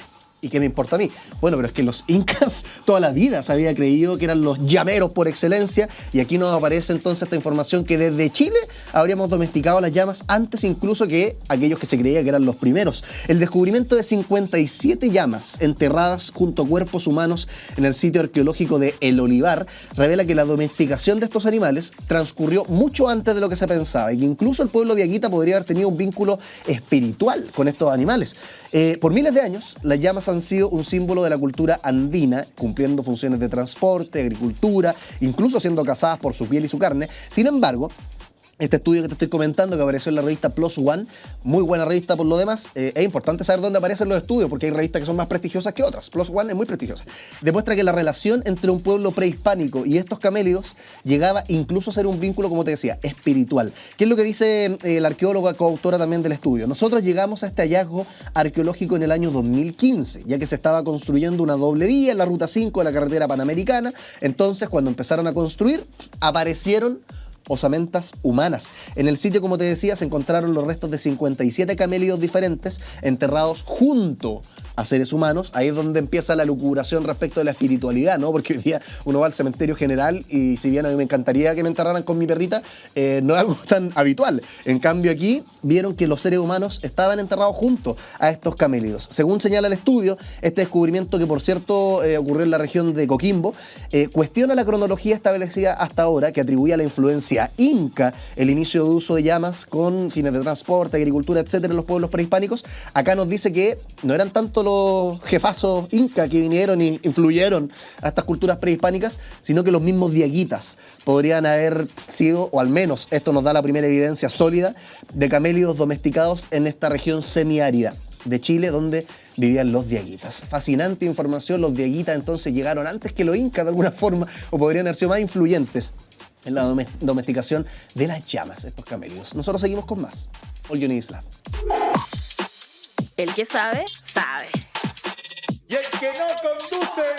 ¿y qué me importa a mí? Bueno, pero es que los incas toda la vida se había creído que eran los llameros por excelencia, y aquí nos aparece entonces esta información que desde Chile habríamos domesticado las llamas antes incluso que aquellos que se creía que eran los primeros. El descubrimiento de 57 llamas enterradas junto a cuerpos humanos en el sitio arqueológico de El Olivar revela que la domesticación de estos animales transcurrió mucho antes de lo que se pensaba, y que incluso el pueblo diaguita podría haber tenido un vínculo espiritual con estos animales. Por miles de años, las llamas han sido un símbolo de la cultura andina, cumpliendo funciones de transporte, agricultura, incluso siendo cazadas por su piel y su carne. Sin embargo, este estudio que te estoy comentando, que apareció en la revista PLOS ONE, muy buena revista por lo demás, es importante saber dónde aparecen los estudios, porque hay revistas que son más prestigiosas que otras. PLOS ONE es muy prestigiosa. Demuestra que la relación entre un pueblo prehispánico y estos camélidos llegaba incluso a ser un vínculo, como te decía, espiritual. ¿Qué es lo que dice la arqueóloga coautora también del estudio? Nosotros llegamos a este hallazgo arqueológico en el año 2015, ya que se estaba construyendo una doble vía en la Ruta 5 de la carretera panamericana. Entonces, cuando empezaron a construir, aparecieron osamentas humanas. En el sitio, como te decía, se encontraron los restos de 57 camélidos diferentes enterrados junto a seres humanos. Ahí es donde empieza la lucubración respecto de la espiritualidad, ¿no? Porque hoy día uno va al cementerio general y si bien a mí me encantaría que me enterraran con mi perrita, no es algo tan habitual. En cambio aquí vieron que los seres humanos estaban enterrados junto a estos camélidos. Según señala el estudio, este descubrimiento, que por cierto ocurrió en la región de Coquimbo, cuestiona la cronología establecida hasta ahora, que atribuía la influencia inca el inicio de uso de llamas con fines de transporte, agricultura, etcétera, en los pueblos prehispánicos. Acá nos dice que no eran tanto los jefazos inca que vinieron y influyeron a estas culturas prehispánicas, sino que los mismos diaguitas podrían haber sido, o al menos esto nos da la primera evidencia sólida, de camélidos domesticados en esta región semiárida. de Chile, donde vivían los diaguitas. Fascinante información, los diaguitas entonces llegaron antes que los incas de alguna forma, o podrían haber sido más influyentes en la domesticación de las llamas, estos camellos. Nosotros seguimos con más. All You Need Is Love. El que sabe, sabe. Y el que no conduce.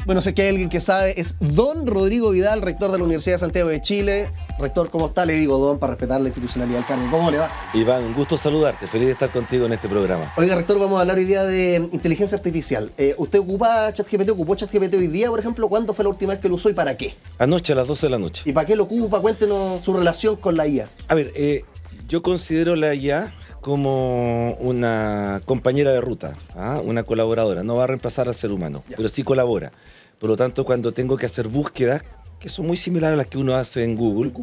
Bueno, sé que hay alguien que sabe, es don Rodrigo Vidal, rector de la Universidad de Santiago de Chile. Rector, ¿cómo está? Le digo don para respetar la institucionalidad del cargo. ¿Cómo le va? Iván, un gusto saludarte, feliz de estar contigo en este programa. Oiga, rector, vamos a hablar hoy día de inteligencia artificial. ¿Usted ocupa ChatGPT? ¿Ocupó ChatGPT hoy día, por ejemplo? ¿Cuándo fue la última vez que lo usó y para qué? Anoche a las 12 de la noche. ¿Y para qué lo ocupa? Cuéntenos su relación con la IA. A ver, yo considero la IA como una compañera de ruta, una colaboradora. No va a reemplazar al ser humano, pero sí colabora. Por lo tanto, cuando tengo que hacer búsquedas, que son muy similares a las que uno hace en Google,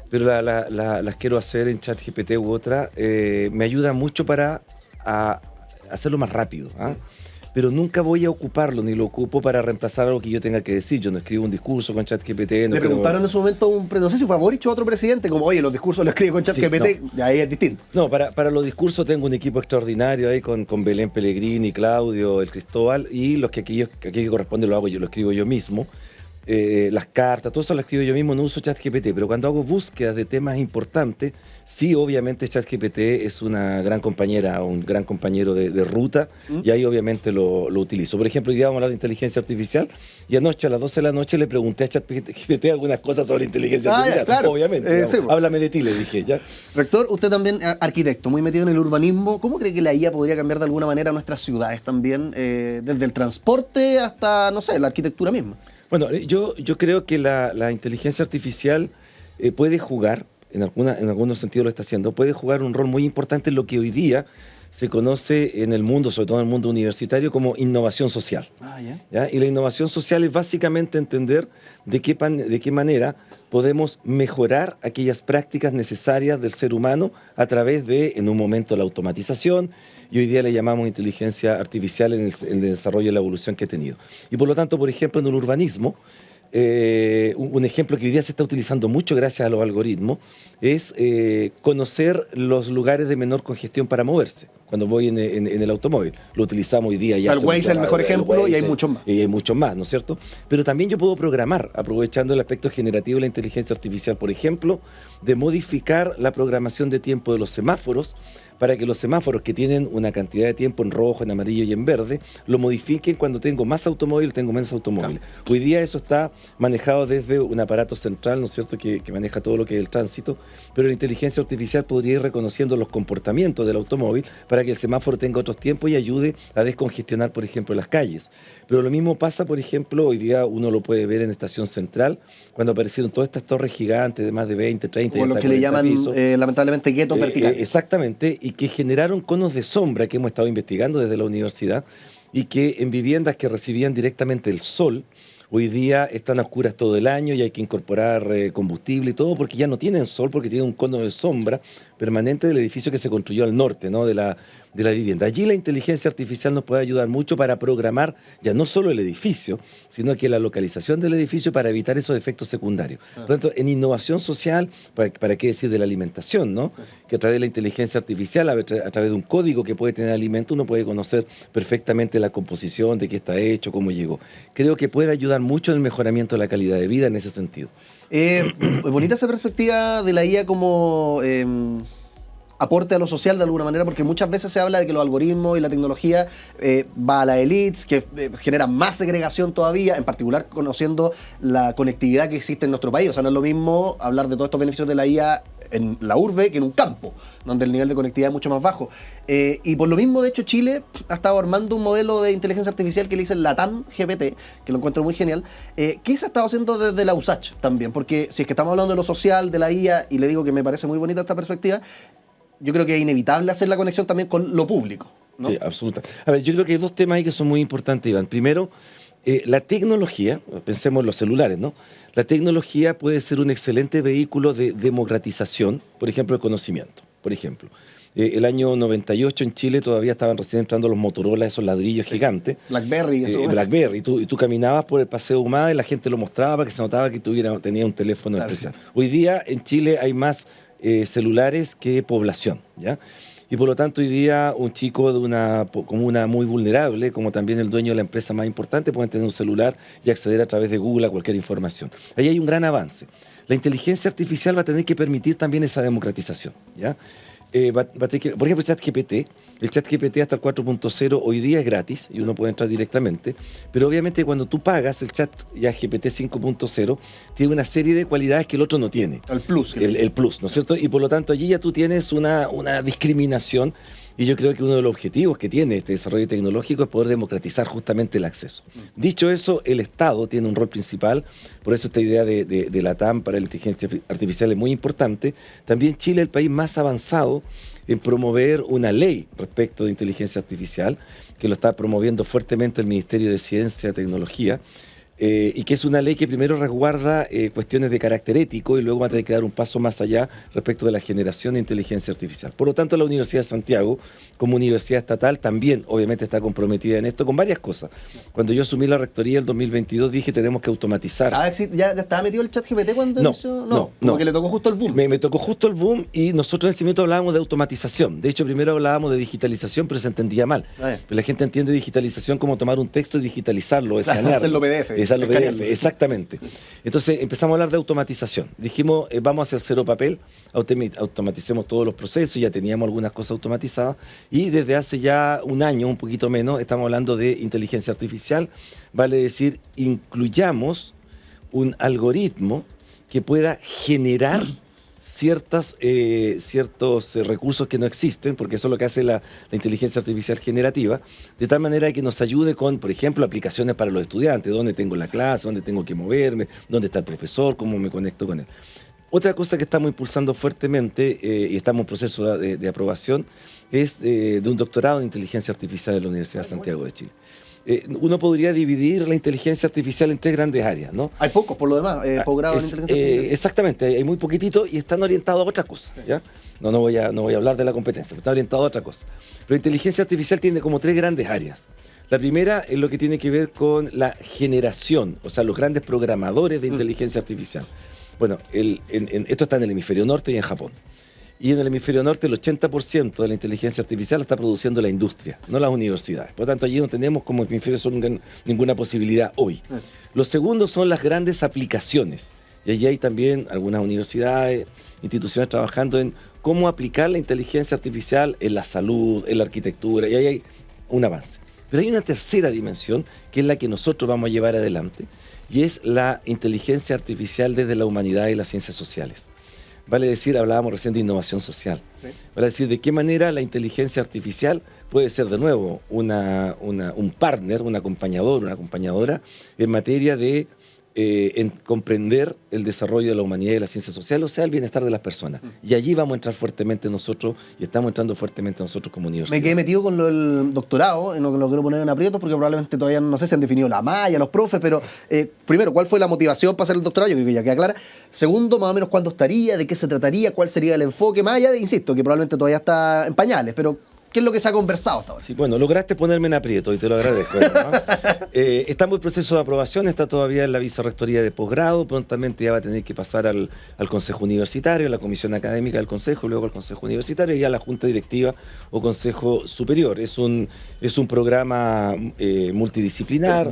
pero las quiero hacer en ChatGPT u otra, me ayuda mucho para hacerlo más rápido. Pero nunca voy a ocuparlo, ni lo ocupo para reemplazar algo que yo tenga que decir. Yo no escribo un discurso con ChatGPT. Le preguntaron en su momento, no sé si fue a Boric o a otro presidente, como, oye, los discursos los escribe con ChatGPT, Sí, no. Ahí es distinto. No, para los discursos tengo un equipo extraordinario ahí con Belén Pellegrini, Claudio, el Cristóbal, y los que aquí corresponde lo hago yo, lo escribo yo mismo. Las cartas, todo eso lo escribo yo mismo, no uso ChatGPT, pero cuando hago búsquedas de temas importantes, sí, obviamente ChatGPT es una gran compañera, un gran compañero de ruta, y ahí obviamente lo utilizo. Por ejemplo, hoy día vamos a hablar de inteligencia artificial, y anoche a las 12 de la noche le pregunté a ChatGPT algunas cosas sobre inteligencia artificial, claro. obviamente. Sí, háblame de ti, le dije, ¿ya? Rector, usted también arquitecto, muy metido en el urbanismo. ¿Cómo cree que la IA podría cambiar de alguna manera nuestras ciudades también, desde el transporte hasta, no sé, la arquitectura misma? Bueno, yo creo que la inteligencia artificial puede jugar, en algunos sentidos lo está haciendo, puede jugar un rol muy importante en lo que hoy día se conoce en el mundo, sobre todo en el mundo universitario, como innovación social. ¿Ya? Y la innovación social es básicamente entender de qué manera podemos mejorar aquellas prácticas necesarias del ser humano a través de, en un momento, la automatización, y hoy día le llamamos inteligencia artificial en el desarrollo y la evolución que ha tenido. Y por lo tanto, por ejemplo, en el urbanismo, un ejemplo que hoy día se está utilizando mucho gracias a los algoritmos es conocer los lugares de menor congestión para moverse. Cuando voy en el automóvil, lo utilizamos hoy día. O sea, el Waze es el mejor ejemplo y hay muchos más. Y hay muchos más, ¿no es cierto? Pero también yo puedo programar, aprovechando el aspecto generativo de la inteligencia artificial, por ejemplo, de modificar la programación de tiempo de los semáforos para que los semáforos que tienen una cantidad de tiempo en rojo, en amarillo y en verde, lo modifiquen cuando tengo más automóvil, tengo menos automóvil. Claro. Hoy día eso está manejado desde un aparato central, ¿no es cierto?, que maneja todo lo que es el tránsito, pero la inteligencia artificial podría ir reconociendo los comportamientos del automóvil para que el semáforo tenga otros tiempos y ayude a descongestionar, por ejemplo, las calles. Pero lo mismo pasa, por ejemplo, hoy día uno lo puede ver en Estación Central, cuando aparecieron todas estas torres gigantes de más de 20, 30 o lo que le llaman lamentablemente guetos verticales. Exactamente, y que generaron conos de sombra que hemos estado investigando desde la universidad, y que en viviendas que recibían directamente el sol, hoy día están a oscuras todo el año y hay que incorporar combustible y todo porque ya no tienen sol, porque tienen un cono de sombra permanente del edificio que se construyó al norte, ¿no?, de la vivienda. Allí la inteligencia artificial nos puede ayudar mucho para programar ya no solo el edificio, sino que la localización del edificio para evitar esos efectos secundarios. Por lo tanto, en innovación social, ¿para qué decir de la alimentación, ¿no? Que a través de la inteligencia artificial, a través de un código que puede tener alimento, uno puede conocer perfectamente la composición, de qué está hecho, cómo llegó. Creo que puede ayudar mucho en el mejoramiento de la calidad de vida en ese sentido. Bonita esa perspectiva de la IA como aporte a lo social de alguna manera, porque muchas veces se habla de que los algoritmos y la tecnología va a las elites, que generan más segregación todavía, en particular conociendo la conectividad que existe en nuestro país. O sea, no es lo mismo hablar de todos estos beneficios de la IA en la urbe que en un campo, donde el nivel de conectividad es mucho más bajo. Y por lo mismo, de hecho, Chile ha estado armando un modelo de inteligencia artificial que le dicen LATAM GPT, que lo encuentro muy genial, que se ha estado haciendo desde la USACH también, porque si es que estamos hablando de lo social, de la IA, y le digo que me parece muy bonita esta perspectiva, yo creo que es inevitable hacer la conexión también con lo público, ¿no? Sí, absolutamente. A ver, yo creo que hay dos temas ahí que son muy importantes, Iván. Primero, la tecnología, pensemos en los celulares, ¿no? La tecnología puede ser un excelente vehículo de democratización, por ejemplo, de conocimiento. Por ejemplo, el año 98 en Chile todavía estaban recién entrando los Motorola, esos ladrillos gigantes. BlackBerry. BlackBerry. Y tú caminabas por el Paseo Humada y la gente lo mostraba para que se notaba que tenía un teléfono especial. Hoy día en Chile hay más celulares que población, ¿ya? Y por lo tanto hoy día un chico de una comuna muy vulnerable, como también el dueño de la empresa más importante, pueden tener un celular y acceder a través de Google a cualquier información. Ahí hay un gran avance. La inteligencia artificial va a tener que permitir también esa democratización, ¿ya? Por ejemplo, el ChatGPT hasta el 4.0 hoy día es gratis y uno puede entrar directamente, pero obviamente cuando tú pagas el ChatGPT 5.0 tiene una serie de cualidades que el otro no tiene. El plus. El plus, ¿no es cierto? Y por lo tanto allí ya tú tienes una discriminación. Y yo creo que uno de los objetivos que tiene este desarrollo tecnológico es poder democratizar justamente el acceso. Dicho eso, el Estado tiene un rol principal, por eso esta idea de la TAM para la inteligencia artificial es muy importante. También Chile es el país más avanzado en promover una ley respecto de inteligencia artificial, que lo está promoviendo fuertemente el Ministerio de Ciencia y Tecnología, y que es una ley que primero resguarda cuestiones de carácter ético y luego va a tener que dar un paso más allá respecto de la generación de inteligencia artificial. Por lo tanto, la Universidad de Santiago, como universidad estatal, también obviamente está comprometida en esto con varias cosas. Cuando yo asumí la rectoría en 2022 dije tenemos que automatizar. ¿Ya estaba metido el ChatGPT cuando inició? No. Como que le tocó justo el boom. Me tocó justo el boom y nosotros en Cimiento hablábamos de automatización. De hecho, primero hablábamos de digitalización, pero se entendía mal. Pero la gente entiende digitalización como tomar un texto y digitalizarlo, escanearlo. Hacerlo PDF. Exactamente. Entonces empezamos a hablar de automatización. Dijimos, vamos a hacer cero papel, automaticemos todos los procesos, ya teníamos algunas cosas automatizadas y desde hace ya un año, un poquito menos, estamos hablando de inteligencia artificial, vale decir, incluyamos un algoritmo que pueda generar ciertos recursos que no existen, porque eso es lo que hace la inteligencia artificial generativa, de tal manera que nos ayude con, por ejemplo, aplicaciones para los estudiantes, dónde tengo la clase, dónde tengo que moverme, dónde está el profesor, cómo me conecto con él. Otra cosa que estamos impulsando fuertemente, y estamos en proceso de aprobación, es de un doctorado en inteligencia artificial en la Universidad de Santiago de Chile. Uno podría dividir la inteligencia artificial en 3 grandes áreas, ¿no? Hay pocos, por lo demás, posgrado en inteligencia artificial. Exactamente, hay muy poquitito y están orientados a otra cosa, ¿ya? No voy a hablar de la competencia, pero están orientados a otra cosa. Pero la inteligencia artificial tiene como 3 grandes áreas. La primera es lo que tiene que ver con la generación, o sea, los grandes programadores de inteligencia artificial. Bueno, esto está en el hemisferio norte y en Japón. Y en el hemisferio norte el 80% de la inteligencia artificial la está produciendo la industria, no las universidades. Por lo tanto, allí no tenemos como hemisferio sur ninguna posibilidad hoy. Lo segundo son las grandes aplicaciones. Y allí hay también algunas universidades, instituciones trabajando en cómo aplicar la inteligencia artificial en la salud, en la arquitectura, y ahí hay un avance. Pero hay una tercera dimensión, que es la que nosotros vamos a llevar adelante, y es la inteligencia artificial desde la humanidad y las ciencias sociales. Vale decir, hablábamos recién de innovación social. Sí. Vale decir, de qué manera la inteligencia artificial puede ser de nuevo un partner, un acompañador, una acompañadora en materia de en comprender el desarrollo de la humanidad y de la ciencia social, o sea, el bienestar de las personas. Y allí vamos a entrar fuertemente nosotros, y estamos entrando fuertemente nosotros como universidad. Me quedé metido con el doctorado, no lo quiero poner en aprietos porque probablemente todavía no sé si han definido la malla, los profes, pero primero, ¿cuál fue la motivación para hacer el doctorado? Yo creo que ya queda clara. Segundo, más o menos cuándo estaría, de qué se trataría, cuál sería el enfoque, más allá de, insisto, que probablemente todavía está en pañales, pero ¿qué es lo que se ha conversado hasta ahora? Sí, bueno, lograste ponerme en aprieto y te lo agradezco, ¿no? Estamos en proceso de aprobación, está todavía en la vicerrectoría de posgrado, prontamente ya va a tener que pasar al Consejo Universitario, a la Comisión Académica del Consejo, luego al Consejo Universitario y a la Junta Directiva o Consejo Superior. Es un programa multidisciplinar,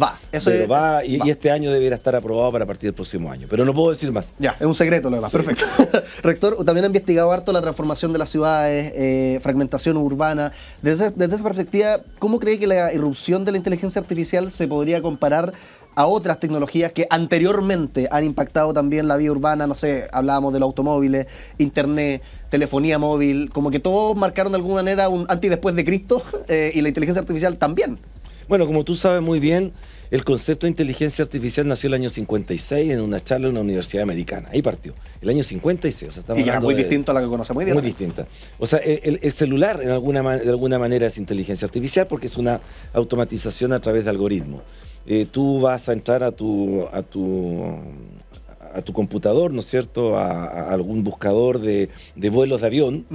y este año deberá estar aprobado para partir del próximo año, pero no puedo decir más. Ya, es un secreto lo demás, sí. Perfecto. Rector, también ha investigado harto la transformación de las ciudades, fragmentación urbana. Desde esa perspectiva, ¿cómo cree que la irrupción de la inteligencia artificial se podría comparar a otras tecnologías que anteriormente han impactado también la vida urbana? No sé, hablábamos de los automóviles, internet, telefonía móvil, como que todos marcaron de alguna manera un antes y después de Cristo, y la inteligencia artificial también. Bueno, como tú sabes muy bien, el concepto de inteligencia artificial nació el año 56 en una charla en una universidad americana. Ahí partió, el año 56. O sea, estamos y que era muy distinto a la que conocemos hoy día. Muy distinta. O sea, el celular de alguna manera es inteligencia artificial porque es una automatización a través de algoritmos. Tú vas a entrar a tu computador, ¿no es cierto?, a algún buscador de vuelos de avión,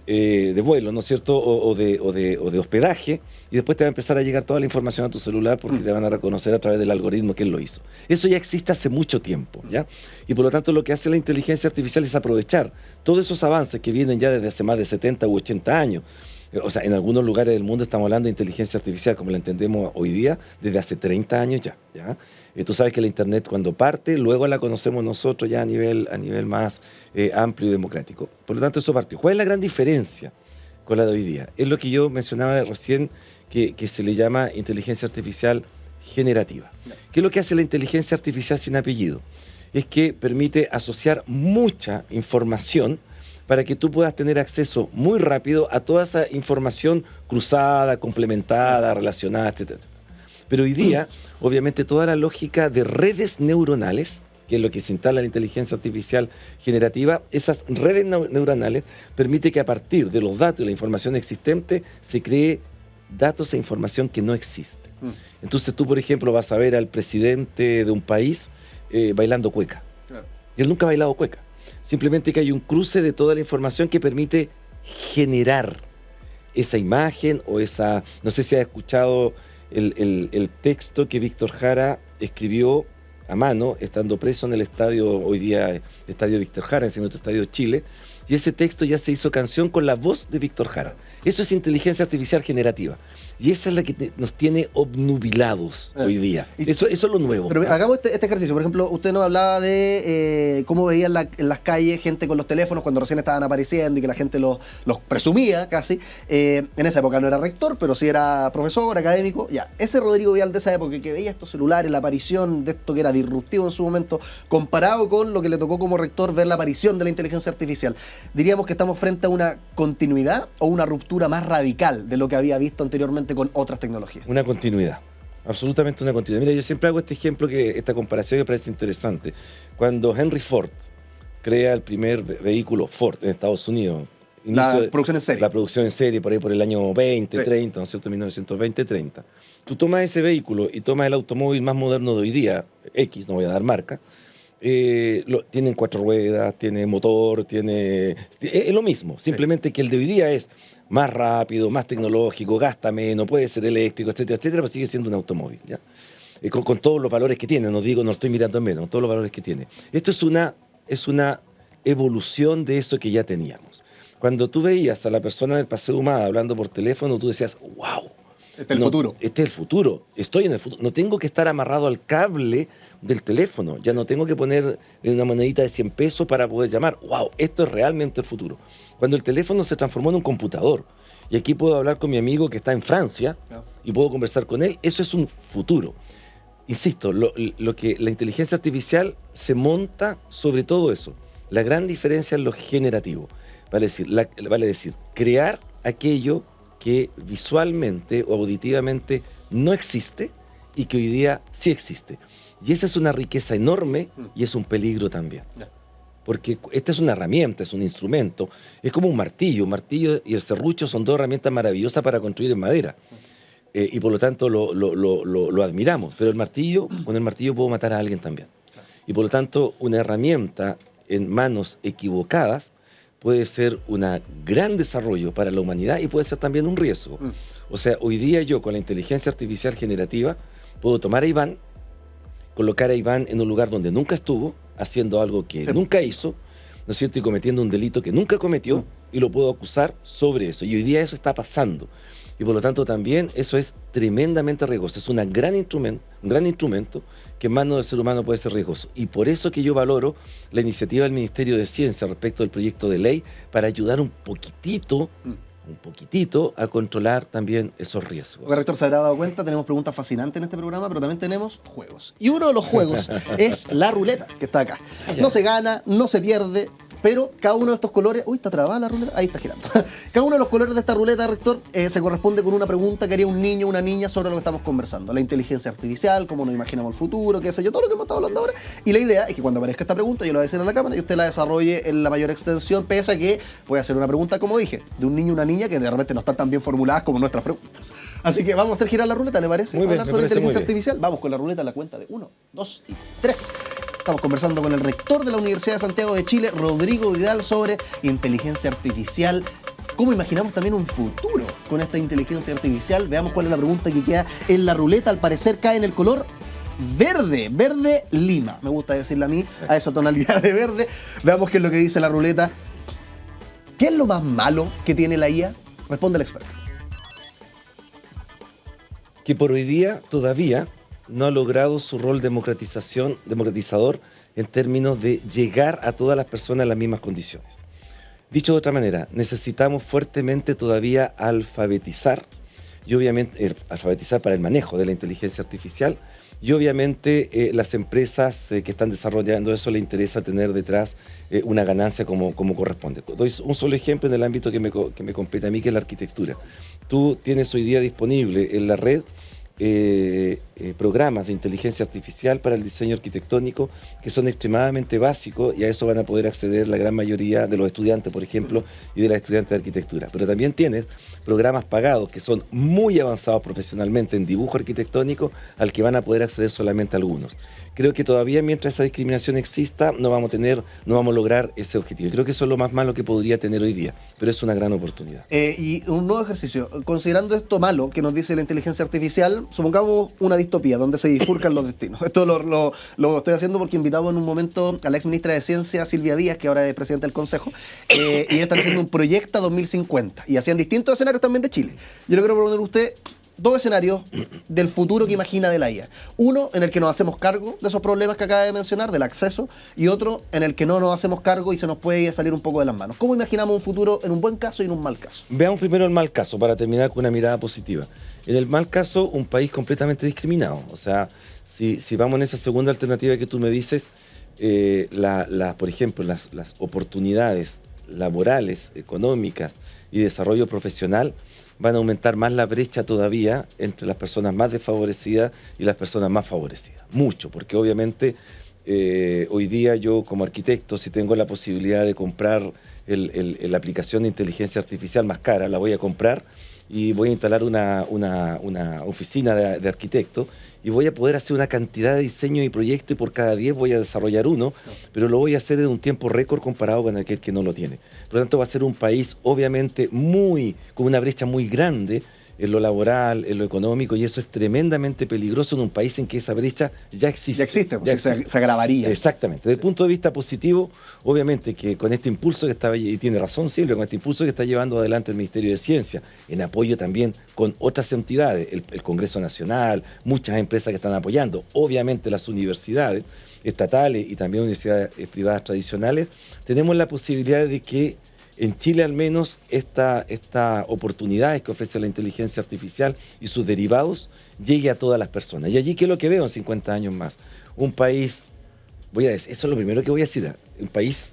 de vuelo, ¿no es cierto? O de hospedaje, y después te va a empezar a llegar toda la información a tu celular porque te van a reconocer a través del algoritmo que él lo hizo. Eso ya existe hace mucho tiempo, ¿ya? Y por lo tanto lo que hace la inteligencia artificial es aprovechar todos esos avances que vienen ya desde hace más de 70 u 80 años. O sea, en algunos lugares del mundo estamos hablando de inteligencia artificial, como la entendemos hoy día, desde hace 30 años ya. Tú sabes que la Internet cuando parte, luego la conocemos nosotros ya a nivel más amplio y democrático. Por lo tanto, eso partió. ¿Cuál es la gran diferencia con la de hoy día? Es lo que yo mencionaba recién, que se le llama inteligencia artificial generativa. ¿Qué es lo que hace la inteligencia artificial sin apellido? Es que permite asociar mucha información para que tú puedas tener acceso muy rápido a toda esa información cruzada, complementada, relacionada, etc. Pero hoy día, obviamente, toda la lógica de redes neuronales, que es lo que se instala en la inteligencia artificial generativa, esas redes neuronales permiten que a partir de los datos y la información existente se cree datos e información que no existe. Entonces tú, por ejemplo, vas a ver al presidente de un país bailando cueca. Claro. Y él nunca ha bailado cueca. Simplemente que hay un cruce de toda la información que permite generar esa imagen o esa... No sé si has escuchado el texto que Víctor Jara escribió a mano, estando preso en el estadio, hoy día el estadio Víctor Jara, en nuestro estadio Chile, y ese texto ya se hizo canción con la voz de Víctor Jara. Eso es inteligencia artificial generativa. Y esa es la que nos tiene obnubilados hoy día. Eso es lo nuevo. Pero hagamos este ejercicio. Por ejemplo, usted nos hablaba de cómo veía en las calles gente con los teléfonos cuando recién estaban apareciendo y que la gente los presumía casi. En esa época no era rector, pero sí era profesor, académico. Ya, ese Rodrigo Vial de esa época que veía estos celulares, la aparición de esto que era disruptivo en su momento, comparado con lo que le tocó como rector ver la aparición de la inteligencia artificial, diríamos que estamos frente a una continuidad o una ruptura más radical de lo que había visto anteriormente con otras tecnologías. Una continuidad, absolutamente una continuidad. Mira, yo siempre hago este ejemplo, esta comparación que me parece interesante. Cuando Henry Ford crea el primer vehículo Ford en Estados Unidos, producción en serie. La producción en serie, por ahí por el año 20, 30, ¿no es cierto? 1920, 30. Tú tomas ese vehículo y tomas el automóvil más moderno de hoy día, X, no voy a dar marca, tienen 4 ruedas, tiene motor, es lo mismo, simplemente que el de hoy día es más rápido, más tecnológico, gasta menos, puede ser eléctrico, etcétera, etcétera, pero sigue siendo un automóvil, ¿ya? Con todos los valores que tiene, no estoy mirando en menos, todos los valores que tiene. Esto es una evolución de eso que ya teníamos. Cuando tú veías a la persona del Paseo Humada hablando por teléfono, tú decías, wow. Este es el futuro. Este es el futuro. Estoy en el futuro. No tengo que estar amarrado al cable del teléfono. Ya no tengo que poner una monedita de 100 pesos para poder llamar. ¡Wow! Esto es realmente el futuro. Cuando el teléfono se transformó en un computador y aquí puedo hablar con mi amigo que está en Francia y puedo conversar con él, eso es un futuro. Insisto, lo que la inteligencia artificial se monta sobre todo eso. La gran diferencia es lo generativo. Vale decir, crear aquello que visualmente o auditivamente no existe y que hoy día sí existe. Y esa es una riqueza enorme y es un peligro también. Porque esta es una herramienta, es un instrumento. Es como un martillo. Un martillo y el serrucho son dos herramientas maravillosas para construir en madera. Y por lo tanto lo admiramos. Pero con el martillo puedo matar a alguien también. Y por lo tanto una herramienta en manos equivocadas puede ser un gran desarrollo para la humanidad y puede ser también un riesgo. O sea, hoy día yo con la inteligencia artificial generativa puedo tomar a Iván, colocar a Iván en un lugar donde nunca estuvo, haciendo algo que nunca hizo, ¿no es cierto? Y cometiendo un delito que nunca cometió y lo puedo acusar sobre eso. Y hoy día eso está pasando. Y por lo tanto también eso es tremendamente riesgoso. Es un gran instrumento que en manos del ser humano puede ser riesgoso. Y por eso que yo valoro la iniciativa del Ministerio de Ciencia respecto del proyecto de ley para ayudar un poquitito a controlar también esos riesgos. El rector se habrá dado cuenta, tenemos preguntas fascinantes en este programa, pero también tenemos juegos. Y uno de los juegos es la ruleta, que está acá. No se gana, no se pierde, pero cada uno de estos colores... Uy, está trabada la ruleta. Ahí está girando. Cada uno de los colores de esta ruleta, rector, se corresponde con una pregunta que haría un niño o una niña sobre lo que estamos conversando. La inteligencia artificial, cómo nos imaginamos el futuro, qué sé yo, todo lo que hemos estado hablando ahora. Y la idea es que cuando aparezca esta pregunta, yo la voy a decir a la cámara y usted la desarrolle en la mayor extensión, pese a que puede hacer una pregunta, como dije, de un niño o una niña que de repente no están tan bien formuladas como nuestras preguntas. Así que vamos a hacer girar la ruleta, ¿le parece? Muy bien, hablar sobre inteligencia artificial. Vamos con la ruleta a la cuenta de 1, 2 y 3. Estamos conversando con el rector de la Universidad de Santiago de Chile, Rodrigo Vidal, sobre inteligencia artificial ¿Cómo imaginamos también un futuro con esta inteligencia artificial? Veamos cuál es la pregunta que queda en la ruleta. Al parecer cae en el color verde, verde lima. Me gusta decirle a mí, a esa tonalidad de verde. Veamos qué es lo que dice la ruleta. ¿Qué es lo más malo que tiene la IA? Responde el experto. Que por hoy día todavía no ha logrado su rol democratizador en términos de llegar a todas las personas en las mismas condiciones. Dicho de otra manera, necesitamos fuertemente todavía alfabetizar, y obviamente alfabetizar para el manejo de la inteligencia artificial, y obviamente las empresas que están desarrollando eso les interesa tener detrás una ganancia como corresponde. Doy un solo ejemplo en el ámbito que me compete a mí, que es la arquitectura. Tú tienes hoy día disponible en la red programas de inteligencia artificial para el diseño arquitectónico que son extremadamente básicos, y a eso van a poder acceder la gran mayoría de los estudiantes, por ejemplo, y de las estudiantes de arquitectura. Pero también tienes programas pagados que son muy avanzados profesionalmente en dibujo arquitectónico, al que van a poder acceder solamente algunos. Creo que todavía, mientras esa discriminación exista, no vamos a lograr ese objetivo. Creo que eso es lo más malo que podría tener hoy día, pero es una gran oportunidad. Y un nuevo ejercicio. Considerando esto malo que nos dice la inteligencia artificial, supongamos una distopía donde se bifurcan los destinos. Esto lo estoy haciendo porque invitamos en un momento a la ex ministra de Ciencia, Silvia Díaz, que ahora es presidenta del Consejo, y ella está haciendo un Proyecta 2050, y hacían distintos escenarios también de Chile. Yo le quiero proponer a usted dos escenarios del futuro que imagina de la IA. Uno en el que nos hacemos cargo de esos problemas que acaba de mencionar, del acceso, y otro en el que no nos hacemos cargo y se nos puede salir un poco de las manos. ¿Cómo imaginamos un futuro en un buen caso y en un mal caso? Veamos primero el mal caso para terminar con una mirada positiva. En el mal caso, un país completamente discriminado. O sea, si vamos en esa segunda alternativa que tú me dices, por ejemplo, las oportunidades laborales, económicas y desarrollo profesional van a aumentar más la brecha todavía entre las personas más desfavorecidas y las personas más favorecidas. Mucho, porque obviamente hoy día yo como arquitecto, si tengo la posibilidad de comprar la aplicación de inteligencia artificial más cara, la voy a comprar y voy a instalar una oficina de arquitecto, y voy a poder hacer una cantidad de diseños y proyectos, y por cada 10 voy a desarrollar uno, pero lo voy a hacer en un tiempo récord comparado con aquel que no lo tiene. Por lo tanto, va a ser un país obviamente con una brecha muy grande en lo laboral, en lo económico, y eso es tremendamente peligroso en un país en que esa brecha ya existe. Ya existe, pues, se agravaría. Exactamente. Desde el punto de vista positivo, obviamente que con este impulso que estaba, y tiene razón Silvia, con este impulso que está llevando adelante el Ministerio de Ciencia, en apoyo también con otras entidades, el Congreso Nacional, muchas empresas que están apoyando, obviamente las universidades estatales y también universidades privadas tradicionales, tenemos la posibilidad de que en Chile al menos estas oportunidades que ofrece la inteligencia artificial y sus derivados llegue a todas las personas. Y allí, ¿qué es lo que veo en 50 años más? Un país, eso es lo primero que voy a decir, un país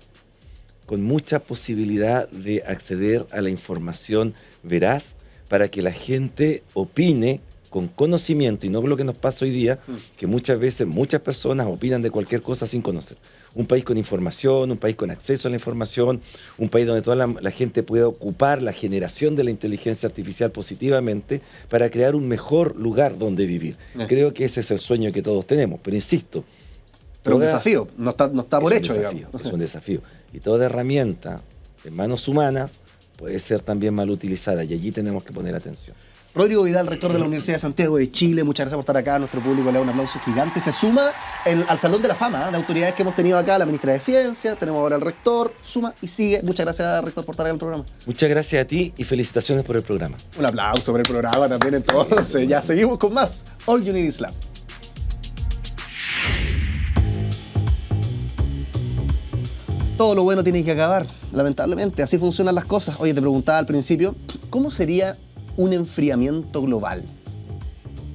con mucha posibilidad de acceder a la información veraz para que la gente opine con conocimiento, y no lo que nos pasa hoy día, que muchas veces muchas personas opinan de cualquier cosa sin conocer. Un país con información, un país con acceso a la información, un país donde toda la gente pueda ocupar la generación de la inteligencia artificial positivamente para crear un mejor lugar donde vivir. Creo que ese es el sueño que todos tenemos, pero insisto. Pero un desafío, no está por hecho, digamos. Es un desafío. Y toda herramienta en manos humanas puede ser también mal utilizada, y allí tenemos que poner atención. Rodrigo Vidal, rector de la Universidad de Santiago de Chile, muchas gracias por estar acá. Nuestro público le da un aplauso gigante. Se suma al Salón de la Fama de autoridades que hemos tenido acá, la ministra de Ciencia, tenemos ahora al rector, suma y sigue. Muchas gracias, rector, por estar acá en el programa. Muchas gracias a ti y felicitaciones por el programa. Un aplauso por el programa también, entonces. Ya seguimos con más All You Need Is Lab. Todo lo bueno tiene que acabar, lamentablemente. Así funcionan las cosas. Oye, te preguntaba al principio, ¿cómo sería un enfriamiento global?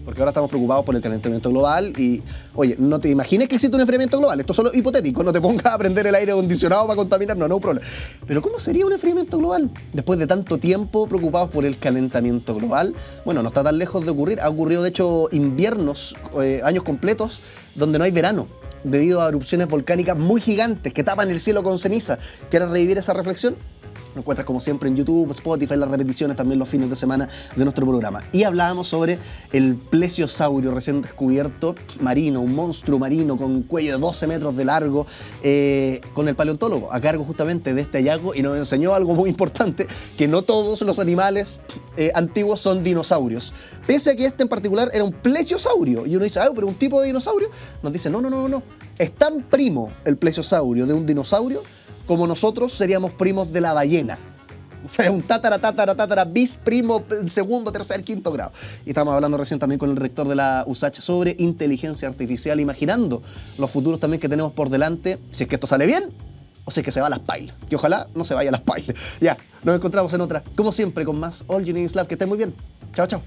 Porque ahora estamos preocupados por el calentamiento global y, oye, no te imagines que existe un enfriamiento global. Esto es solo hipotético. No te pongas a prender el aire acondicionado para contaminar. No problema. Pero ¿cómo sería un enfriamiento global? Después de tanto tiempo preocupados por el calentamiento global, bueno, no está tan lejos de ocurrir. Ha ocurrido, de hecho, inviernos, años completos, donde no hay verano, debido a erupciones volcánicas muy gigantes que tapan el cielo con ceniza. ¿Quieres revivir esa reflexión? Lo encuentras como siempre en YouTube, Spotify, las repeticiones también los fines de semana de nuestro programa. Y hablábamos sobre el plesiosaurio recién descubierto marino, un monstruo marino con un cuello de 12 metros de largo, con el paleontólogo a cargo justamente de este hallazgo, y nos enseñó algo muy importante, que no todos los animales antiguos son dinosaurios. Pese a que este en particular era un plesiosaurio. Y uno dice, pero un tipo de dinosaurio. Nos dice, no. Es tan primo el plesiosaurio de un dinosaurio como nosotros seríamos primos de la ballena. O sea, un tatara bis primo, segundo, tercer, quinto grado. Y estamos hablando recién también con el rector de la USACH sobre inteligencia artificial, imaginando los futuros también que tenemos por delante, si es que esto sale bien o si es que se va a las pailas. Que ojalá no se vaya a las pailas. Ya, nos encontramos en otra, como siempre, con más All You Need Is Love. Que estén muy bien. Chao, chao.